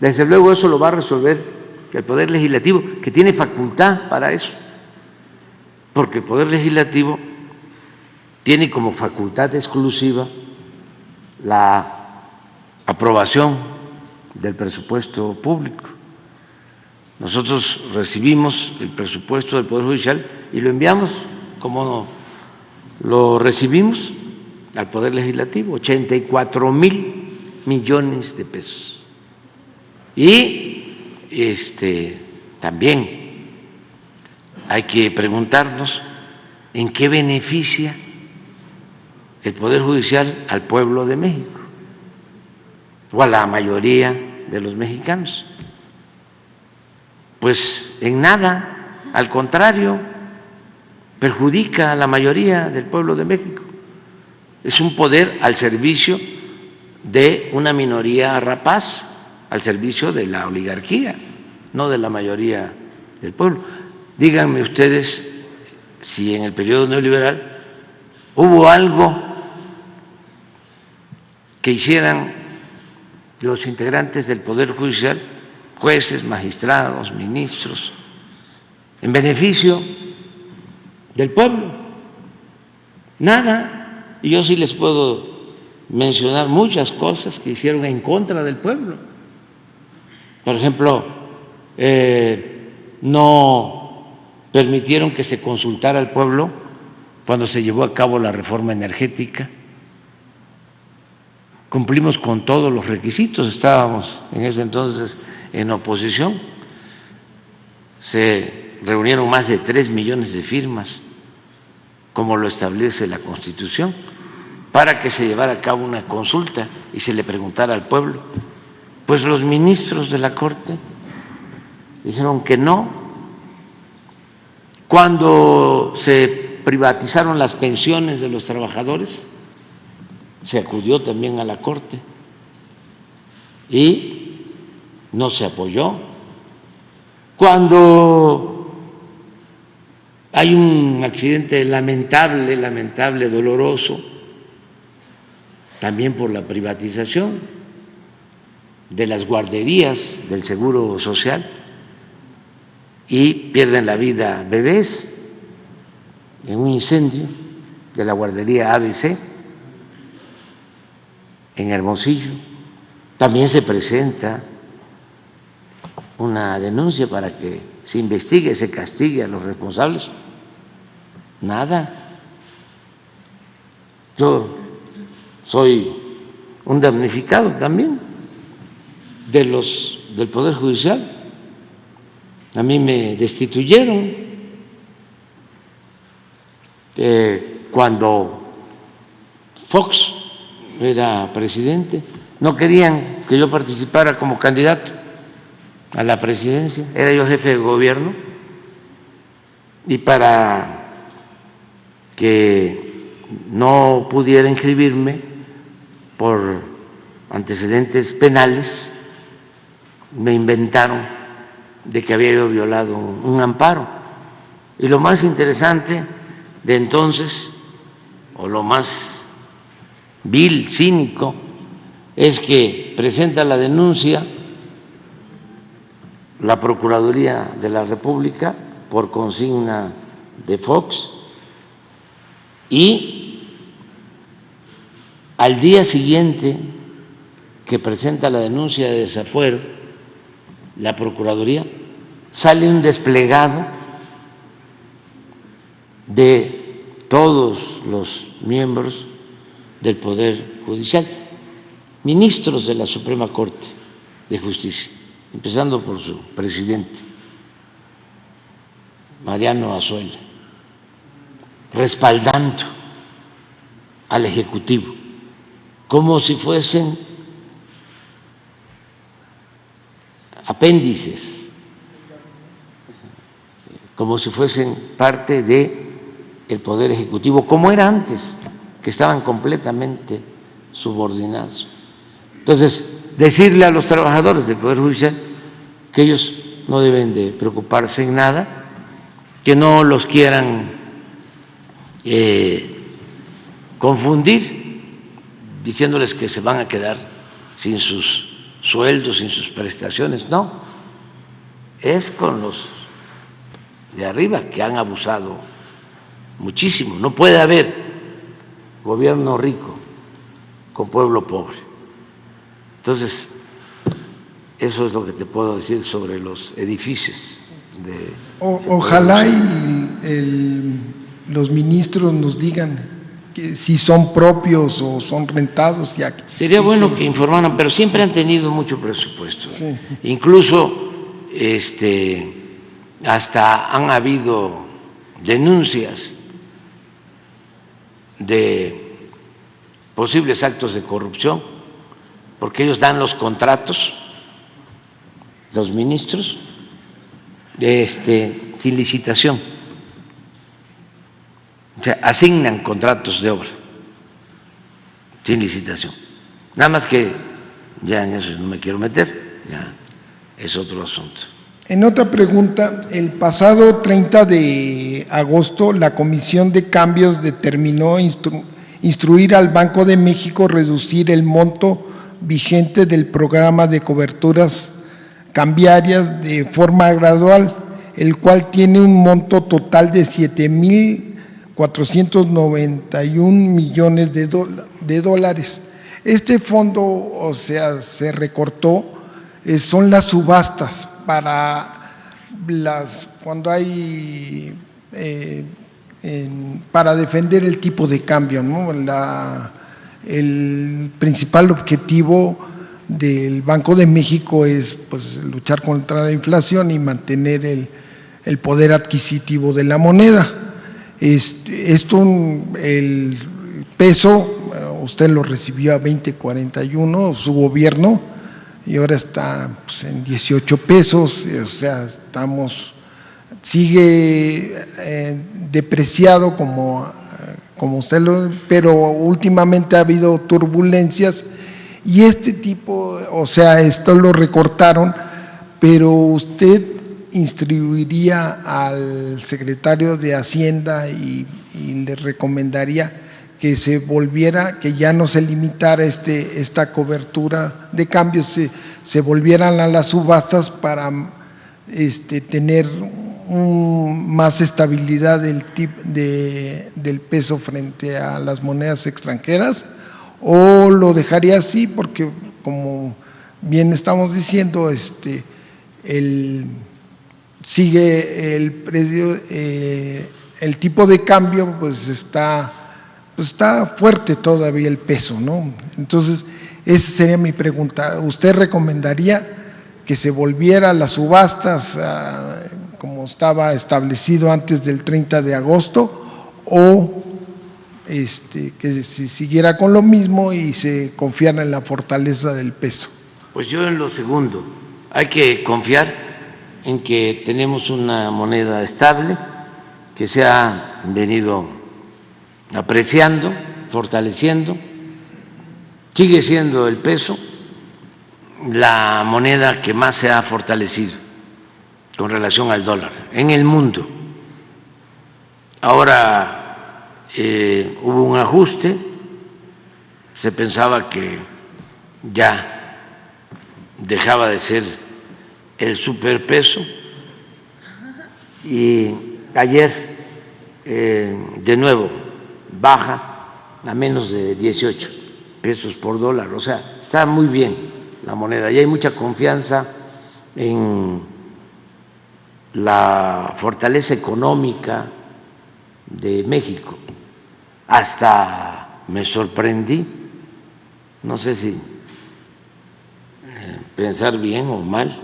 Desde luego eso lo va a resolver el Poder Legislativo, que tiene facultad para eso, porque el Poder Legislativo tiene como facultad exclusiva la aprobación del presupuesto público. Nosotros recibimos el presupuesto del Poder Judicial y lo enviamos como lo recibimos al Poder Legislativo, 84,000 millones de pesos. Y también hay que preguntarnos en qué beneficia el Poder Judicial al pueblo de México o a la mayoría de los mexicanos. Pues en nada, al contrario, perjudica a la mayoría del pueblo de México. Es un poder al servicio de una minoría rapaz al servicio de la oligarquía, no de la mayoría del pueblo. Díganme ustedes si en el periodo neoliberal hubo algo que hicieran los integrantes del Poder Judicial, jueces, magistrados, ministros, en beneficio del pueblo. Nada. Y yo sí les puedo mencionar muchas cosas que hicieron en contra del pueblo. Por ejemplo, no permitieron que se consultara al pueblo cuando se llevó a cabo la reforma energética. Cumplimos con todos los requisitos, estábamos en ese entonces en oposición, se reunieron más de 3 millones de firmas, como lo establece la Constitución, para que se llevara a cabo una consulta y se le preguntara al pueblo. Pues los ministros de la Corte dijeron que no. Cuando se privatizaron las pensiones de los trabajadores, se acudió también a la Corte y no se apoyó. Cuando hay un accidente lamentable, doloroso, también por la privatización de las guarderías del Seguro Social, y pierden la vida bebés en un incendio de la guardería ABC en Hermosillo, también se presenta una denuncia para que se investigue, se castigue a los responsables. Nada. Yo soy un damnificado también del Poder Judicial. A mí me destituyeron cuando Fox era presidente. No querían que yo participara como candidato a la presidencia. Era yo jefe de gobierno y para que no pudiera inscribirme por antecedentes penales, me inventaron de que había yo violado un amparo. Y lo más interesante de entonces, o lo más vil, cínico, es que presenta la denuncia la Procuraduría de la República por consigna de Fox, y al día siguiente que presenta la denuncia de desafuero la Procuraduría, sale un desplegado de todos los miembros del Poder Judicial, ministros de la Suprema Corte de Justicia, empezando por su presidente, Mariano Azuela, respaldando al Ejecutivo, como si fuesen apéndices, como si fuesen parte del Poder Ejecutivo, como era antes, que estaban completamente subordinados. Entonces, decirle a los trabajadores del Poder Judicial que ellos no deben de preocuparse en nada, que no los quieran confundir, diciéndoles que se van a quedar sin sus sueldos, sin sus prestaciones. No, es con los de arriba que han abusado muchísimo. No puede haber gobierno rico con pueblo pobre. Entonces, eso es lo que te puedo decir sobre los edificios de... Ojalá los ministros nos digan que si son propios o son rentados. Sería bueno que informaran, pero siempre han tenido mucho presupuesto. Sí. Incluso hasta han habido denuncias de posibles actos de corrupción, porque ellos dan los contratos, los ministros, sin licitación. O sea, asignan contratos de obra sin licitación. Nada más que ya en eso no me quiero meter, ya es otro asunto. En otra pregunta, el pasado 30 de agosto la Comisión de Cambios determinó instruir al Banco de México reducir el monto vigente del programa de coberturas cambiarias de forma gradual, el cual tiene un monto total de 7.491 millones de dólares. Este fondo, o sea, se recortó, son las subastas para cuando hay para defender el tipo de cambio, ¿no? El principal objetivo del Banco de México es pues luchar contra la inflación y mantener el poder adquisitivo de la moneda. El peso, usted lo recibió a 20.41, su gobierno, y ahora está pues, en 18 pesos, o sea, sigue depreciado como usted pero últimamente ha habido turbulencias y este tipo, o sea, esto lo recortaron, pero usted instruiría al secretario de Hacienda y le recomendaría que se volviera, que ya no se limitara esta cobertura de cambios, se volvieran a las subastas para tener más estabilidad del peso frente a las monedas extranjeras, o lo dejaría así porque como bien estamos diciendo, sigue el precio, el tipo de cambio pues está fuerte todavía el peso, ¿no? Entonces, esa sería mi pregunta. ¿Usted recomendaría que se volviera a las subastas como estaba establecido antes del 30 de agosto o que se siguiera con lo mismo y se confiara en la fortaleza del peso? Pues yo en lo segundo, hay que confiar en que tenemos una moneda estable que se ha venido apreciando, fortaleciendo, sigue siendo el peso la moneda que más se ha fortalecido con relación al dólar en el mundo. Ahora hubo un ajuste, se pensaba que ya dejaba de ser el superpeso y ayer de nuevo baja a menos de 18 pesos por dólar, o sea, está muy bien la moneda y hay mucha confianza en la fortaleza económica de México. Hasta me sorprendí, no sé si pensar bien o mal,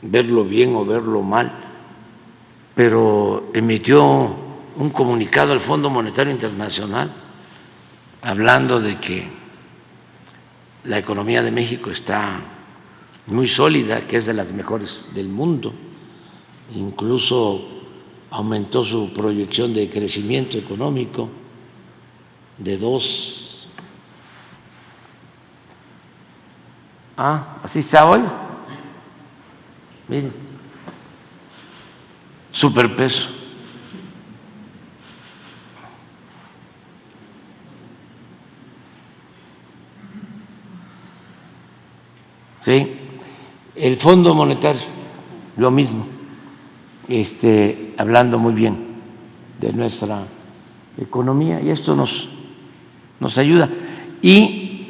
verlo bien o verlo mal, pero emitió un comunicado al Fondo Monetario Internacional hablando de que la economía de México está muy sólida, que es de las mejores del mundo, incluso aumentó su proyección de crecimiento económico de 2. Así está hoy. Miren, superpeso. Sí, el Fondo Monetario, lo mismo, hablando muy bien de nuestra economía y esto nos ayuda. Y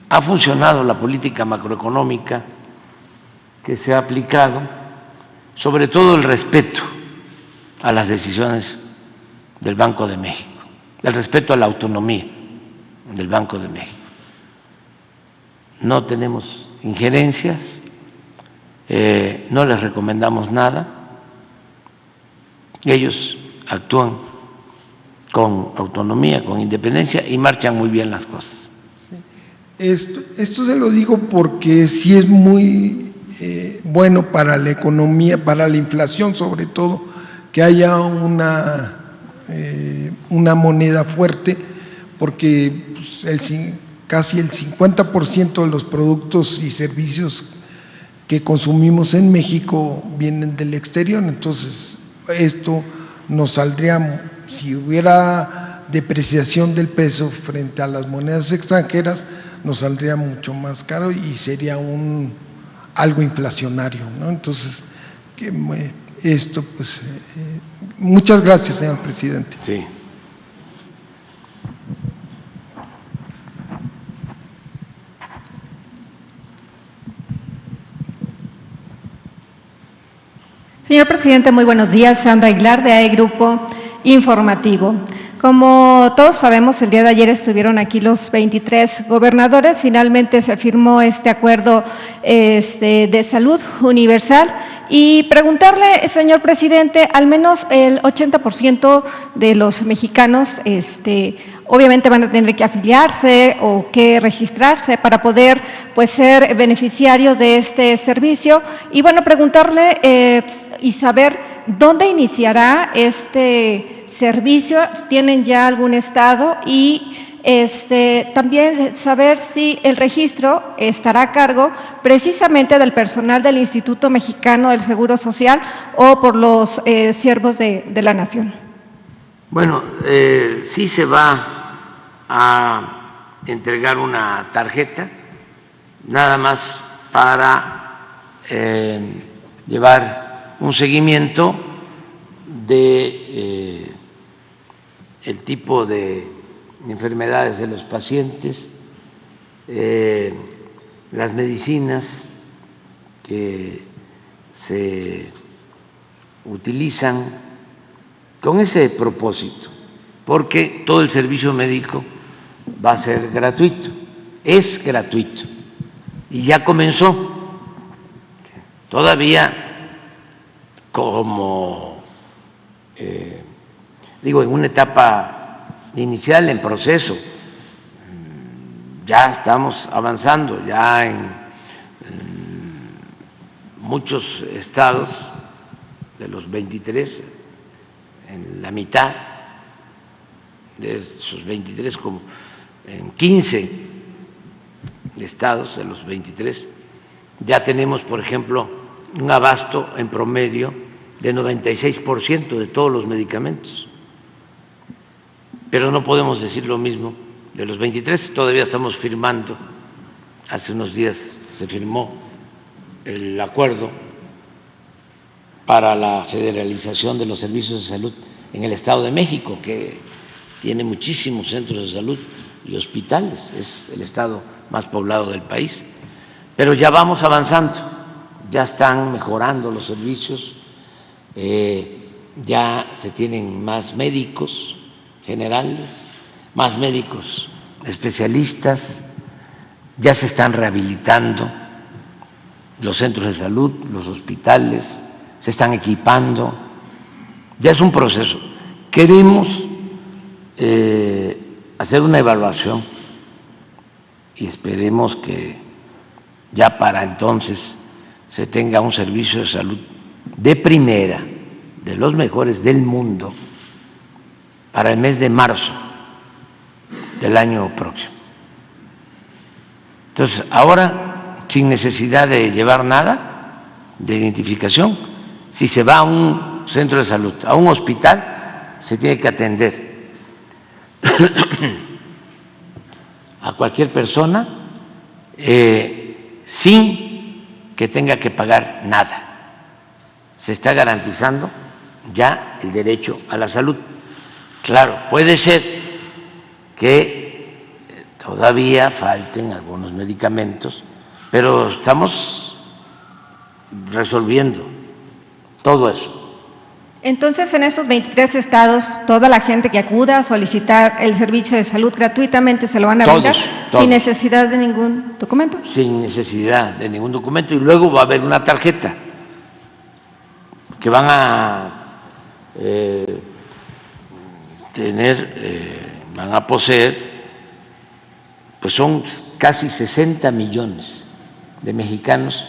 ha funcionado la política macroeconómica que se ha aplicado, sobre todo el respeto a las decisiones del Banco de México, el respeto a la autonomía del Banco de México. No tenemos injerencias, no les recomendamos nada, ellos actúan con autonomía, con independencia y marchan muy bien las cosas. Esto se lo digo porque sí es muy bueno para la economía, para la inflación sobre todo, que haya una moneda fuerte, porque pues, casi el 50% de los productos y servicios que consumimos en México vienen del exterior. Entonces, esto nos saldría, si hubiera depreciación del peso frente a las monedas extranjeras, nos saldría mucho más caro y sería algo inflacionario, ¿no? Entonces, esto, pues, muchas gracias, señor presidente. Sí. Señor presidente, muy buenos días. Sandra Aguilar, de AE Grupo Informativo. Como todos sabemos, el día de ayer estuvieron aquí los 23 gobernadores. Finalmente se firmó este acuerdo de salud universal. Y preguntarle, señor presidente, al menos el 80% de los mexicanos obviamente van a tener que afiliarse o que registrarse para poder, pues, ser beneficiarios de este servicio. Y bueno, preguntarle y saber dónde iniciará este servicio. ¿Tienen ya algún estado? Y también saber si el registro estará a cargo precisamente del personal del Instituto Mexicano del Seguro Social o por los siervos de la nación. Bueno, sí se va a entregar una tarjeta, nada más para llevar un seguimiento de el tipo de enfermedades de los pacientes, las medicinas que se utilizan con ese propósito, porque todo el servicio médico va a ser gratuito, es gratuito y ya comenzó. Todavía como digo, en una etapa inicial, en proceso, ya estamos avanzando, ya en muchos estados de los 23, en la mitad de esos 23, como en 15 estados de los 23, ya tenemos, por ejemplo, un abasto en promedio de 96% de todos los medicamentos. Pero no podemos decir lo mismo de los 23, todavía estamos firmando, hace unos días se firmó el acuerdo para la federalización de los servicios de salud en el Estado de México, que tiene muchísimos centros de salud y hospitales, es el estado más poblado del país, pero ya vamos avanzando, ya están mejorando los servicios, ya se tienen más médicos generales, más médicos especialistas, ya se están rehabilitando los centros de salud, los hospitales, se están equipando, ya es un proceso. Queremos hacer una evaluación y esperemos que ya para entonces se tenga un servicio de salud de primera, de los mejores del mundo, para el mes de marzo del año próximo. Entonces, ahora, sin necesidad de llevar nada de identificación, si se va a un centro de salud, a un hospital, se tiene que atender a cualquier persona sin que tenga que pagar nada. Se está garantizando ya el derecho a la salud. Claro, puede ser que todavía falten algunos medicamentos, pero estamos resolviendo todo eso. Entonces, en estos 23 estados, toda la gente que acuda a solicitar el servicio de salud gratuitamente se lo van a brindar sin necesidad de ningún documento. Sin necesidad de ningún documento, y luego va a haber una tarjeta que van a van a poseer, pues son casi 60 millones de mexicanos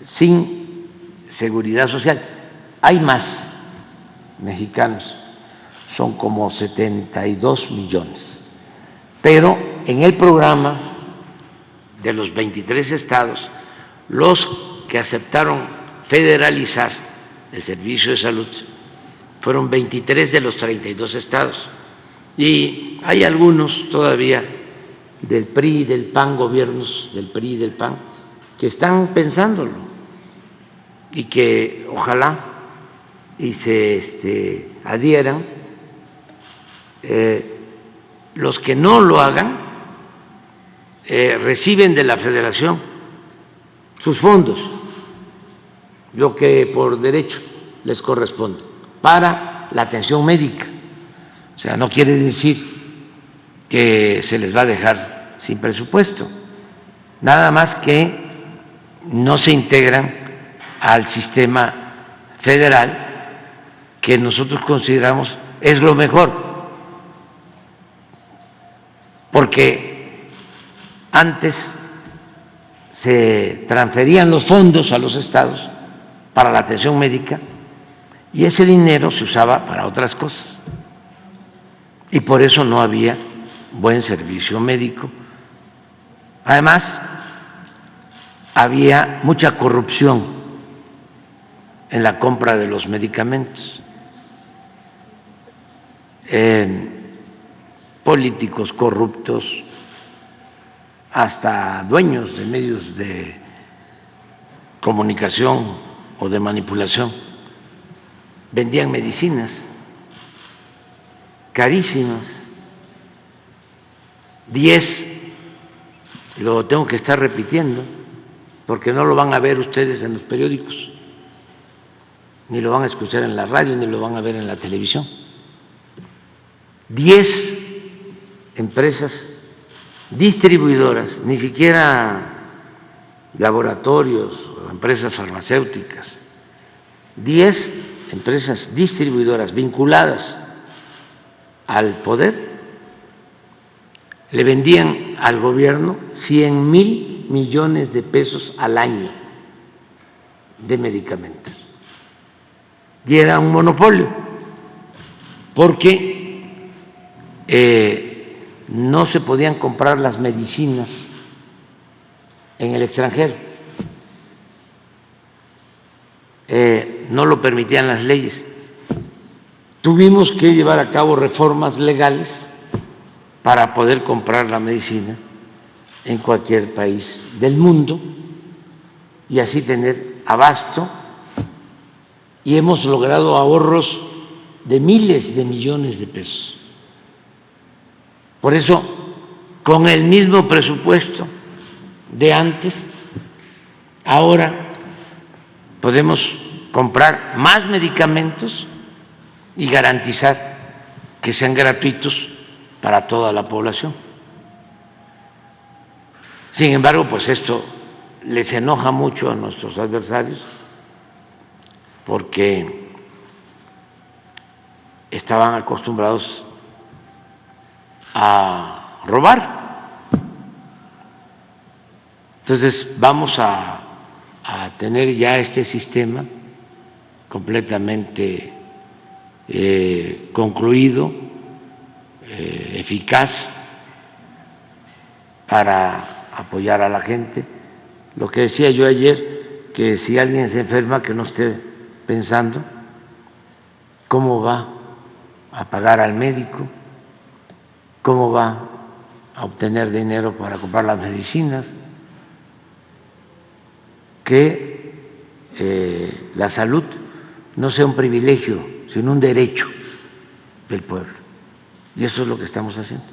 sin seguridad social. Hay más mexicanos, son como 72 millones, pero en el programa de los 23 estados, los que aceptaron federalizar el servicio de salud fueron 23 de los 32 estados. Y hay algunos todavía del PRI y del PAN, gobiernos del PRI y del PAN, que están pensándolo y que ojalá y se adhieran. Los que no lo hagan reciben de la Federación sus fondos, lo que por derecho les corresponde, para la atención médica. O sea, no quiere decir que se les va a dejar sin presupuesto, nada más que no se integran al sistema federal, que nosotros consideramos es lo mejor, porque antes se transferían los fondos a los estados para la atención médica y ese dinero se usaba para otras cosas. Y por eso no había buen servicio médico. Además, había mucha corrupción en la compra de los medicamentos. Políticos corruptos, hasta dueños de medios de comunicación o de manipulación, vendían medicinas carísimas. 10, lo tengo que estar repitiendo porque no lo van a ver ustedes en los periódicos, ni lo van a escuchar en la radio, ni lo van a ver en la televisión. 10 empresas distribuidoras, ni siquiera laboratorios o empresas farmacéuticas, 10 empresas distribuidoras vinculadas al poder le vendían al gobierno 100,000 millones de pesos al año de medicamentos. Y era un monopolio, porque no se podían comprar las medicinas en el extranjero, no lo permitían las leyes. Tuvimos que llevar a cabo reformas legales para poder comprar la medicina en cualquier país del mundo y así tener abasto, y hemos logrado ahorros de miles de millones de pesos. Por eso, con el mismo presupuesto de antes, ahora podemos comprar más medicamentos y garantizar que sean gratuitos para toda la población. Sin embargo, pues esto les enoja mucho a nuestros adversarios porque estaban acostumbrados a robar. Entonces vamos a tener ya este sistema completamente concluido, eficaz, para apoyar a la gente. Lo que decía yo ayer, que si alguien se enferma, que no esté pensando cómo va a pagar al médico, cómo va a obtener dinero para comprar las medicinas, que la salud no sea un privilegio, sino un derecho del pueblo. Y eso es lo que estamos haciendo.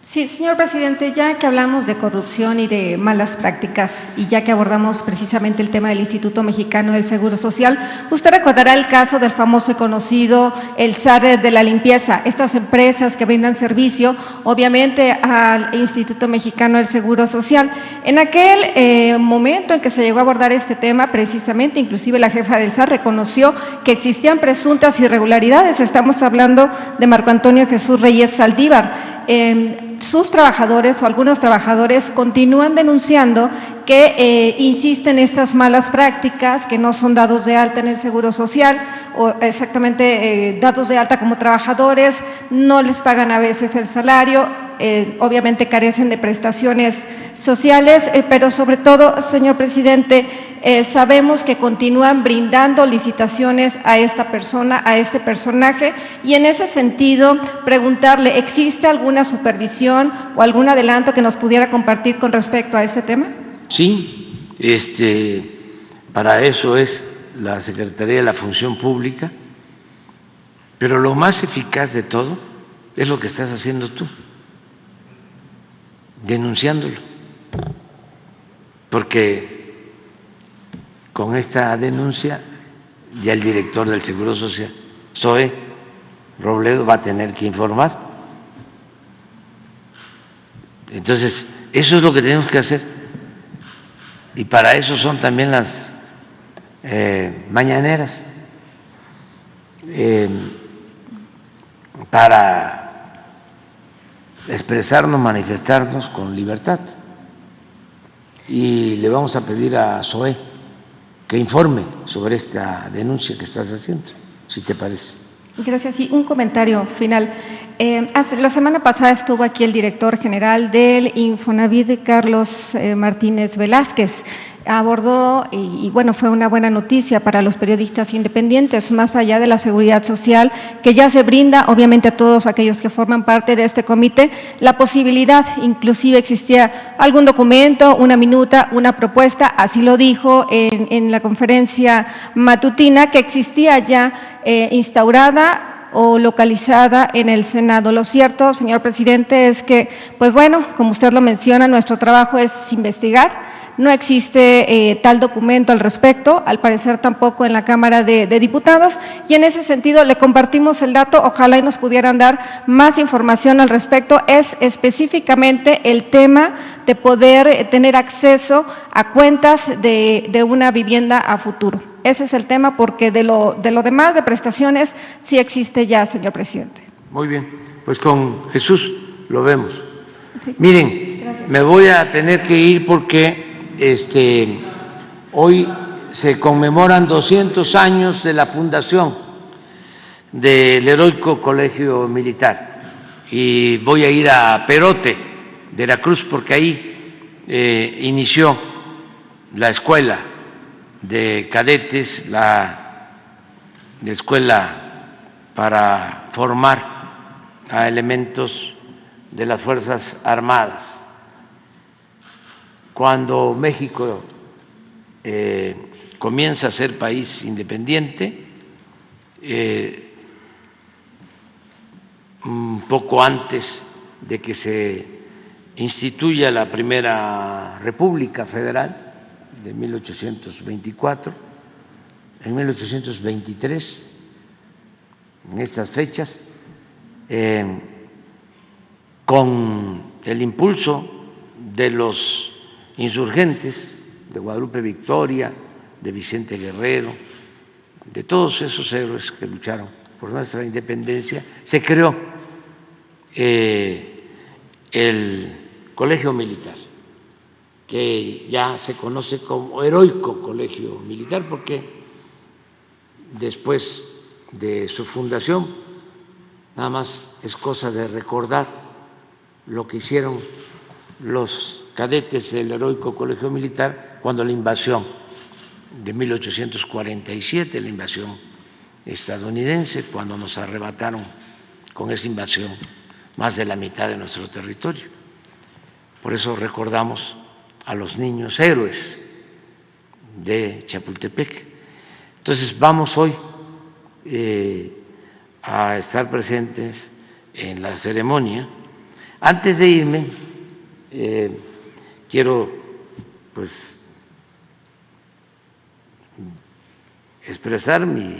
Sí, señor presidente, ya que hablamos de corrupción y de malas prácticas y ya que abordamos precisamente el tema del Instituto Mexicano del Seguro Social, usted recordará el caso del famoso y conocido el SAR de la limpieza, estas empresas que brindan servicio obviamente al Instituto Mexicano del Seguro Social. En aquel momento en que se llegó a abordar este tema, precisamente, inclusive la jefa del SAR reconoció que existían presuntas irregularidades. Estamos hablando de Marco Antonio Jesús Reyes Saldívar. Sus trabajadores o algunos trabajadores continúan denunciando que insisten en estas malas prácticas, que no son dados de alta en el Seguro Social o exactamente dados de alta como trabajadores, no les pagan a veces el salario, obviamente carecen de prestaciones sociales, pero sobre todo, señor presidente, sabemos que continúan brindando licitaciones a esta persona, a este personaje, y en ese sentido preguntarle, ¿existe alguna supervisión o algún adelanto que nos pudiera compartir con respecto a este tema? Sí, para eso es la Secretaría de la Función Pública, pero lo más eficaz de todo es lo que estás haciendo tú, denunciándolo, porque con esta denuncia ya el director del Seguro Social, Zoe Robledo, va a tener que informar. Entonces, eso es lo que tenemos que hacer, y para eso son también las mañaneras, para expresarnos, manifestarnos con libertad. Y le vamos a pedir a Zoe que informe sobre esta denuncia que estás haciendo, si te parece. Gracias. Y un comentario final. La semana pasada estuvo aquí el director general del Infonavit, Carlos Martínez Velázquez. Abordó, y bueno, fue una buena noticia para los periodistas independientes, más allá de la seguridad social que ya se brinda, obviamente, a todos aquellos que forman parte de este comité, la posibilidad, inclusive existía algún documento, una minuta, una propuesta, así lo dijo en la conferencia matutina, que existía ya instaurada o localizada en el Senado. Lo cierto, señor presidente, es que, pues bueno, como usted lo menciona, nuestro trabajo es investigar. No existe tal documento al respecto, al parecer tampoco en la Cámara de Diputados, y en ese sentido le compartimos el dato, ojalá y nos pudieran dar más información al respecto. Es específicamente el tema de poder tener acceso a cuentas de una vivienda a futuro. Ese es el tema, porque de lo demás de prestaciones sí existe ya, señor presidente. Muy bien, pues con Jesús lo vemos. Sí. Miren, gracias. Me voy a tener que ir porque hoy se conmemoran 200 años de la fundación del Heroico Colegio Militar, y voy a ir a Perote, Veracruz, porque ahí inició la escuela de cadetes, la escuela para formar a elementos de las Fuerzas Armadas. Cuando México comienza a ser país independiente, un poco antes de que se instituya la primera República Federal de 1824, en 1823, en estas fechas, con el impulso de los insurgentes, de Guadalupe Victoria, de Vicente Guerrero, de todos esos héroes que lucharon por nuestra independencia, se creó el Colegio Militar, que ya se conoce como Heroico Colegio Militar, porque después de su fundación nada más es cosa de recordar lo que hicieron los cadetes del Heroico Colegio Militar cuando la invasión de 1847, la invasión estadounidense, cuando nos arrebataron con esa invasión más de la mitad de nuestro territorio. Por eso recordamos a los niños héroes de Chapultepec. Entonces vamos hoy a estar presentes en la ceremonia. Antes de irme, quiero pues expresar mi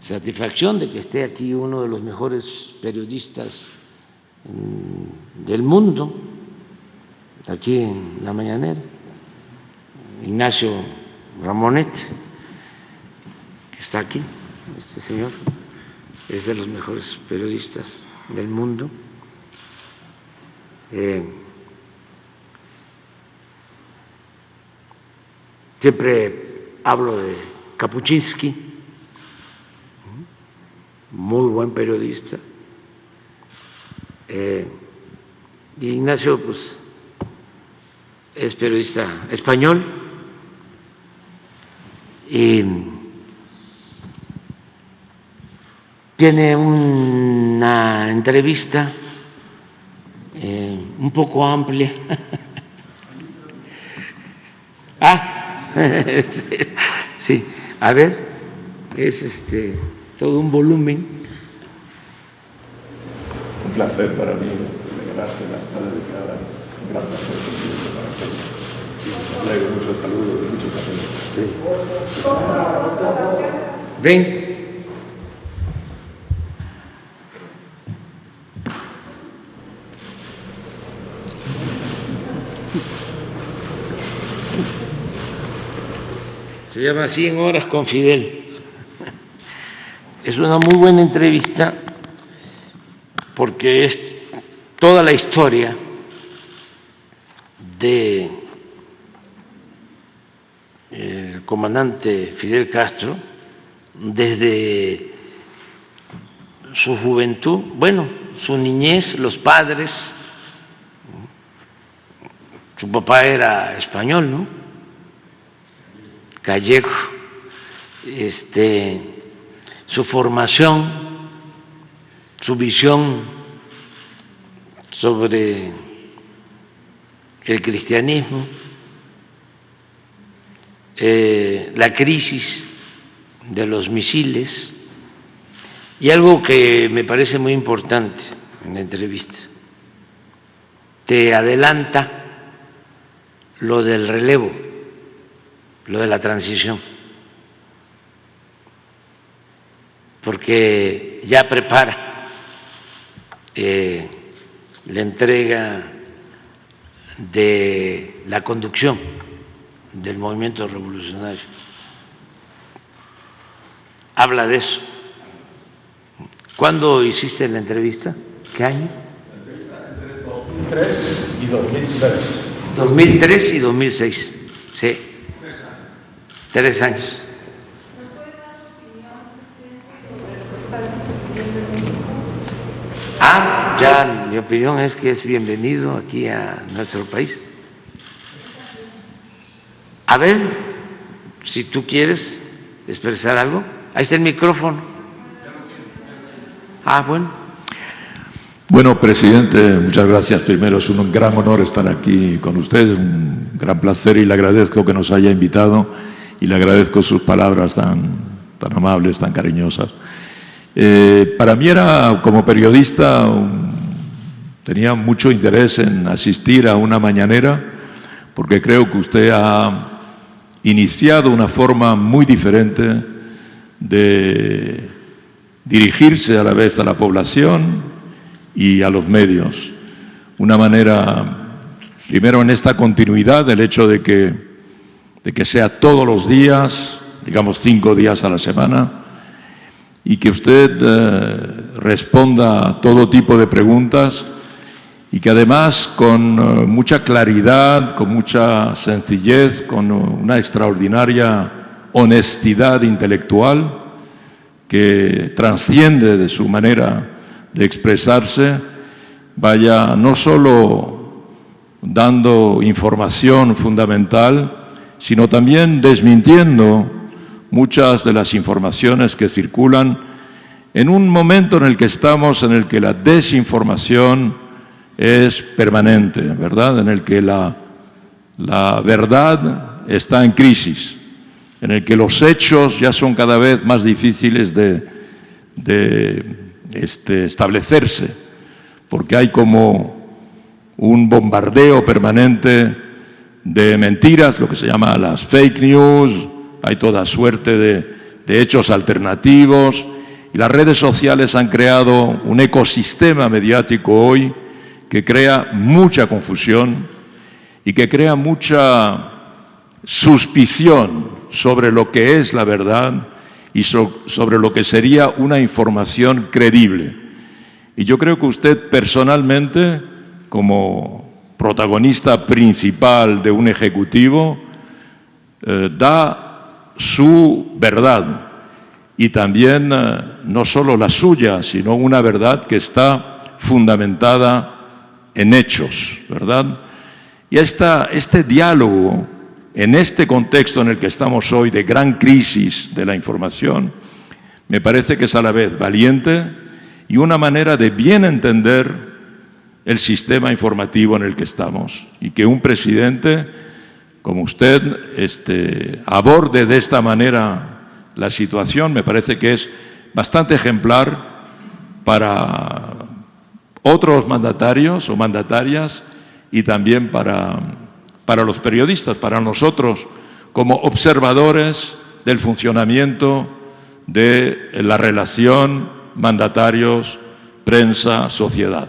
satisfacción de que esté aquí uno de los mejores periodistas del mundo, aquí en la mañanera, Ignacio Ramonet, que está aquí. Este señor es de los mejores periodistas del mundo. Siempre hablo de Kapuczynski, muy buen periodista, Ignacio, pues, es periodista español y tiene una entrevista un poco amplia. Sí, a ver, es todo un volumen. Un placer para mí regalarse las dedicada, un gran placer para todos. Traigo muchos saludos de muchos amigos. Sí. Ven. Se llama 100 horas con Fidel. Es una muy buena entrevista porque es toda la historia de el comandante Fidel Castro desde su juventud, bueno, su niñez, los padres. Su papá era español, ¿no? Gallego, su formación, su visión sobre el cristianismo, la crisis de los misiles y algo que me parece muy importante en la entrevista, te adelanta lo del relevo, lo de la transición, porque ya prepara la entrega de la conducción del movimiento revolucionario. Habla de eso. ¿Cuándo hiciste la entrevista? ¿Qué año? Entre 2003 y 2006. 2003 y 2006, sí. 3 años. Ya mi opinión es que es bienvenido aquí a nuestro país. A ver, si tú quieres expresar algo, ahí está el micrófono. Bueno. Bueno, presidente, muchas gracias. Primero, es un gran honor estar aquí con ustedes, un gran placer y le agradezco que nos haya invitado y le agradezco sus palabras tan amables, tan cariñosas. Para mí era, como periodista, tenía mucho interés en asistir a una mañanera porque creo que usted ha iniciado una forma muy diferente de dirigirse a la vez a la población y a los medios. Una manera, primero en esta continuidad, del hecho de que sea todos los días, digamos 5 días a la semana, y que usted responda a todo tipo de preguntas y que además con mucha claridad, con mucha sencillez, con una extraordinaria honestidad intelectual que trasciende de su manera de expresarse, vaya no solo dando información fundamental, sino también desmintiendo muchas de las informaciones que circulan en un momento en el que estamos, en el que la desinformación es permanente, ¿verdad? En el que la verdad está en crisis, en el que los hechos ya son cada vez más difíciles de establecerse, porque hay como un bombardeo permanente de mentiras, lo que se llama las fake news, hay toda suerte de hechos alternativos, y las redes sociales han creado un ecosistema mediático hoy que crea mucha confusión y que crea mucha suspición sobre lo que es la verdad y sobre lo que sería una información creíble. Y yo creo que usted personalmente, como protagonista principal de un ejecutivo, da su verdad y también no solo la suya, sino una verdad que está fundamentada en hechos, ¿verdad? Y este diálogo, en este contexto en el que estamos hoy de gran crisis de la información, me parece que es a la vez valiente y una manera de bien entender el sistema informativo en el que estamos. Y que un presidente como usted aborde de esta manera la situación, me parece que es bastante ejemplar para otros mandatarios o mandatarias y también para los periodistas, para nosotros como observadores del funcionamiento de la relación mandatarios, prensa, sociedad.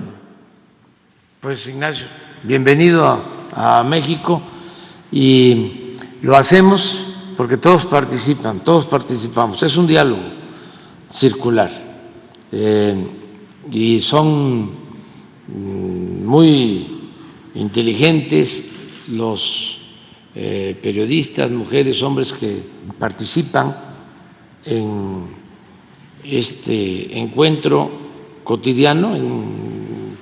Pues Ignacio, bienvenido a México, y lo hacemos porque todos participan, todos participamos, es un diálogo circular y son muy inteligentes los periodistas, mujeres, hombres que participan en este encuentro cotidiano, en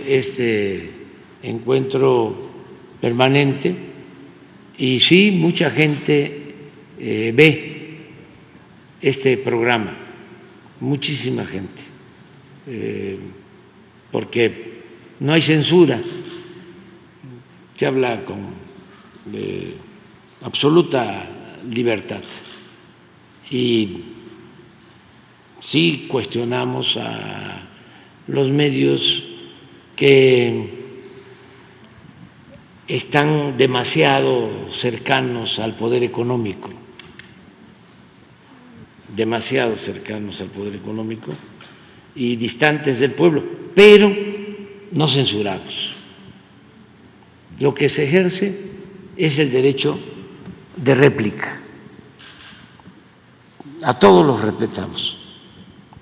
este encuentro permanente. Y sí, mucha gente ve este programa, muchísima gente, porque no hay censura, se habla con absoluta libertad. Y sí cuestionamos a los medios que están demasiado cercanos al poder económico, demasiado cercanos al poder económico y distantes del pueblo, pero no censurados. Lo que se ejerce es el derecho de réplica. A todos los respetamos.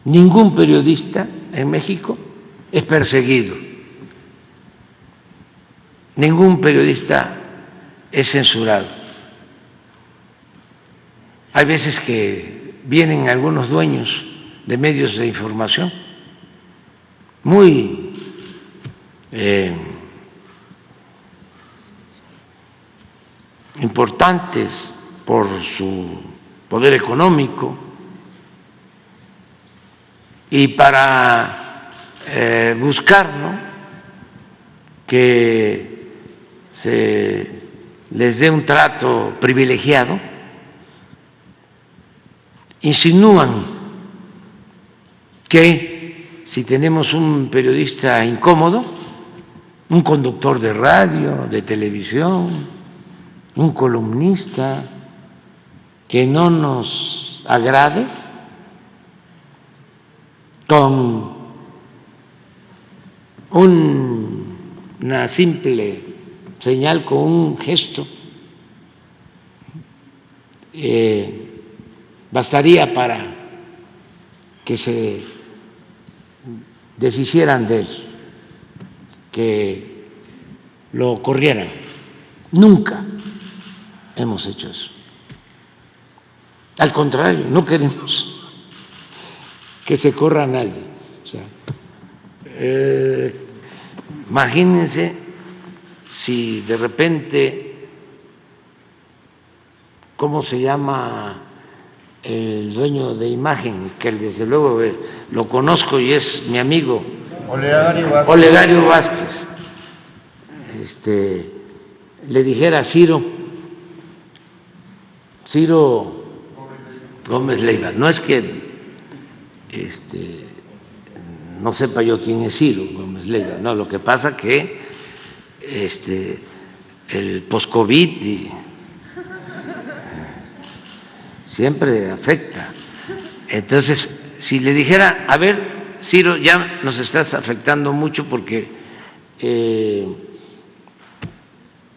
Ningún periodista en México es perseguido. Ningún periodista es censurado. Hay veces que vienen algunos dueños de medios de información muy importantes por su poder económico, y para buscar, ¿no?, que se les dé un trato privilegiado, insinúan que si tenemos un periodista incómodo, un conductor de radio, de televisión, un columnista que no nos agrade, con una simple señal, con un gesto, bastaría para que se deshicieran de él, que lo corrieran. Nunca hemos hecho eso. Al contrario, no queremos que se corra a nadie. O sea, imagínense si de repente, ¿cómo se llama el dueño de Imagen? Que desde luego lo conozco y es mi amigo, Olegario Vázquez. Le dijera a Ciro Gómez Leiva, no es que no sepa yo quién es Ciro Gómez Leiva, no, lo que pasa que el post-COVID siempre afecta. Entonces, si le dijera, a ver, Ciro, ya nos estás afectando mucho porque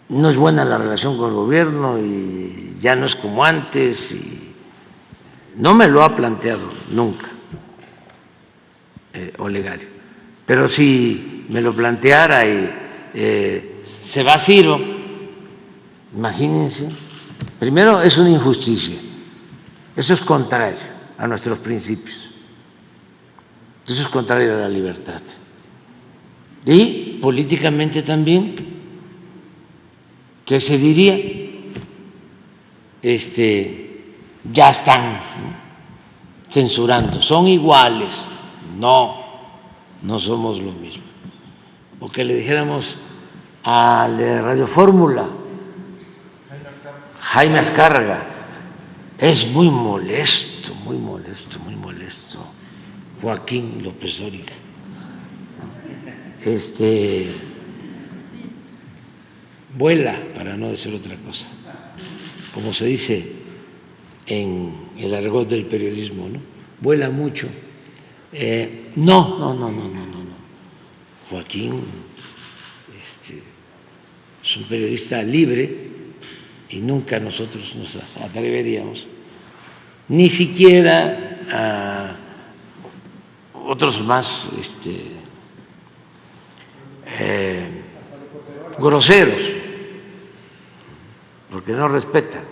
no es buena la relación con el gobierno y ya no es como antes, y no me lo ha planteado nunca Olegario, pero si me lo planteara y se va Ciro, imagínense, primero es una injusticia, eso es contrario a nuestros principios, Eso es contrario a la libertad. Y políticamente también, ¿qué se diría? Ya están censurando, son iguales. No, no somos lo mismo. O que le dijéramos al de Radio Fórmula, Jaime Azcárraga, es muy molesto, muy molesto, muy molesto, Joaquín López Dóriga. Vuela, para no decir otra cosa, como se dice en el argot del periodismo, ¿no? Vuela mucho. No. Joaquín es un periodista libre y nunca nosotros nos atreveríamos, ni siquiera a otros más groseros, porque no respetan.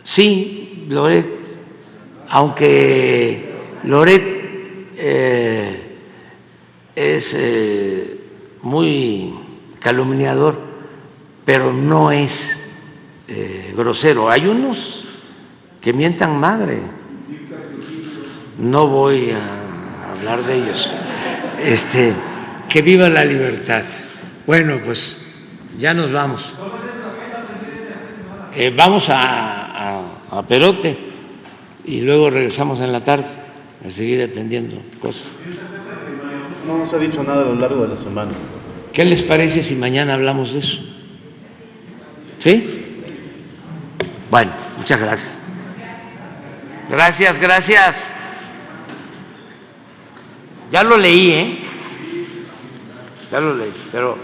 Sí, Loret, aunque Loret es muy calumniador, pero no es grosero. Hay unos que mientan madre. No voy a hablar de ellos. Que viva la libertad. Bueno, pues ya nos vamos. Vamos a Perote y luego regresamos en la tarde a seguir atendiendo cosas. No nos ha dicho nada a lo largo de la semana. ¿Qué les parece si mañana hablamos de eso? ¿Sí? Bueno, muchas gracias. Gracias. Ya lo leí, Ya lo leí, pero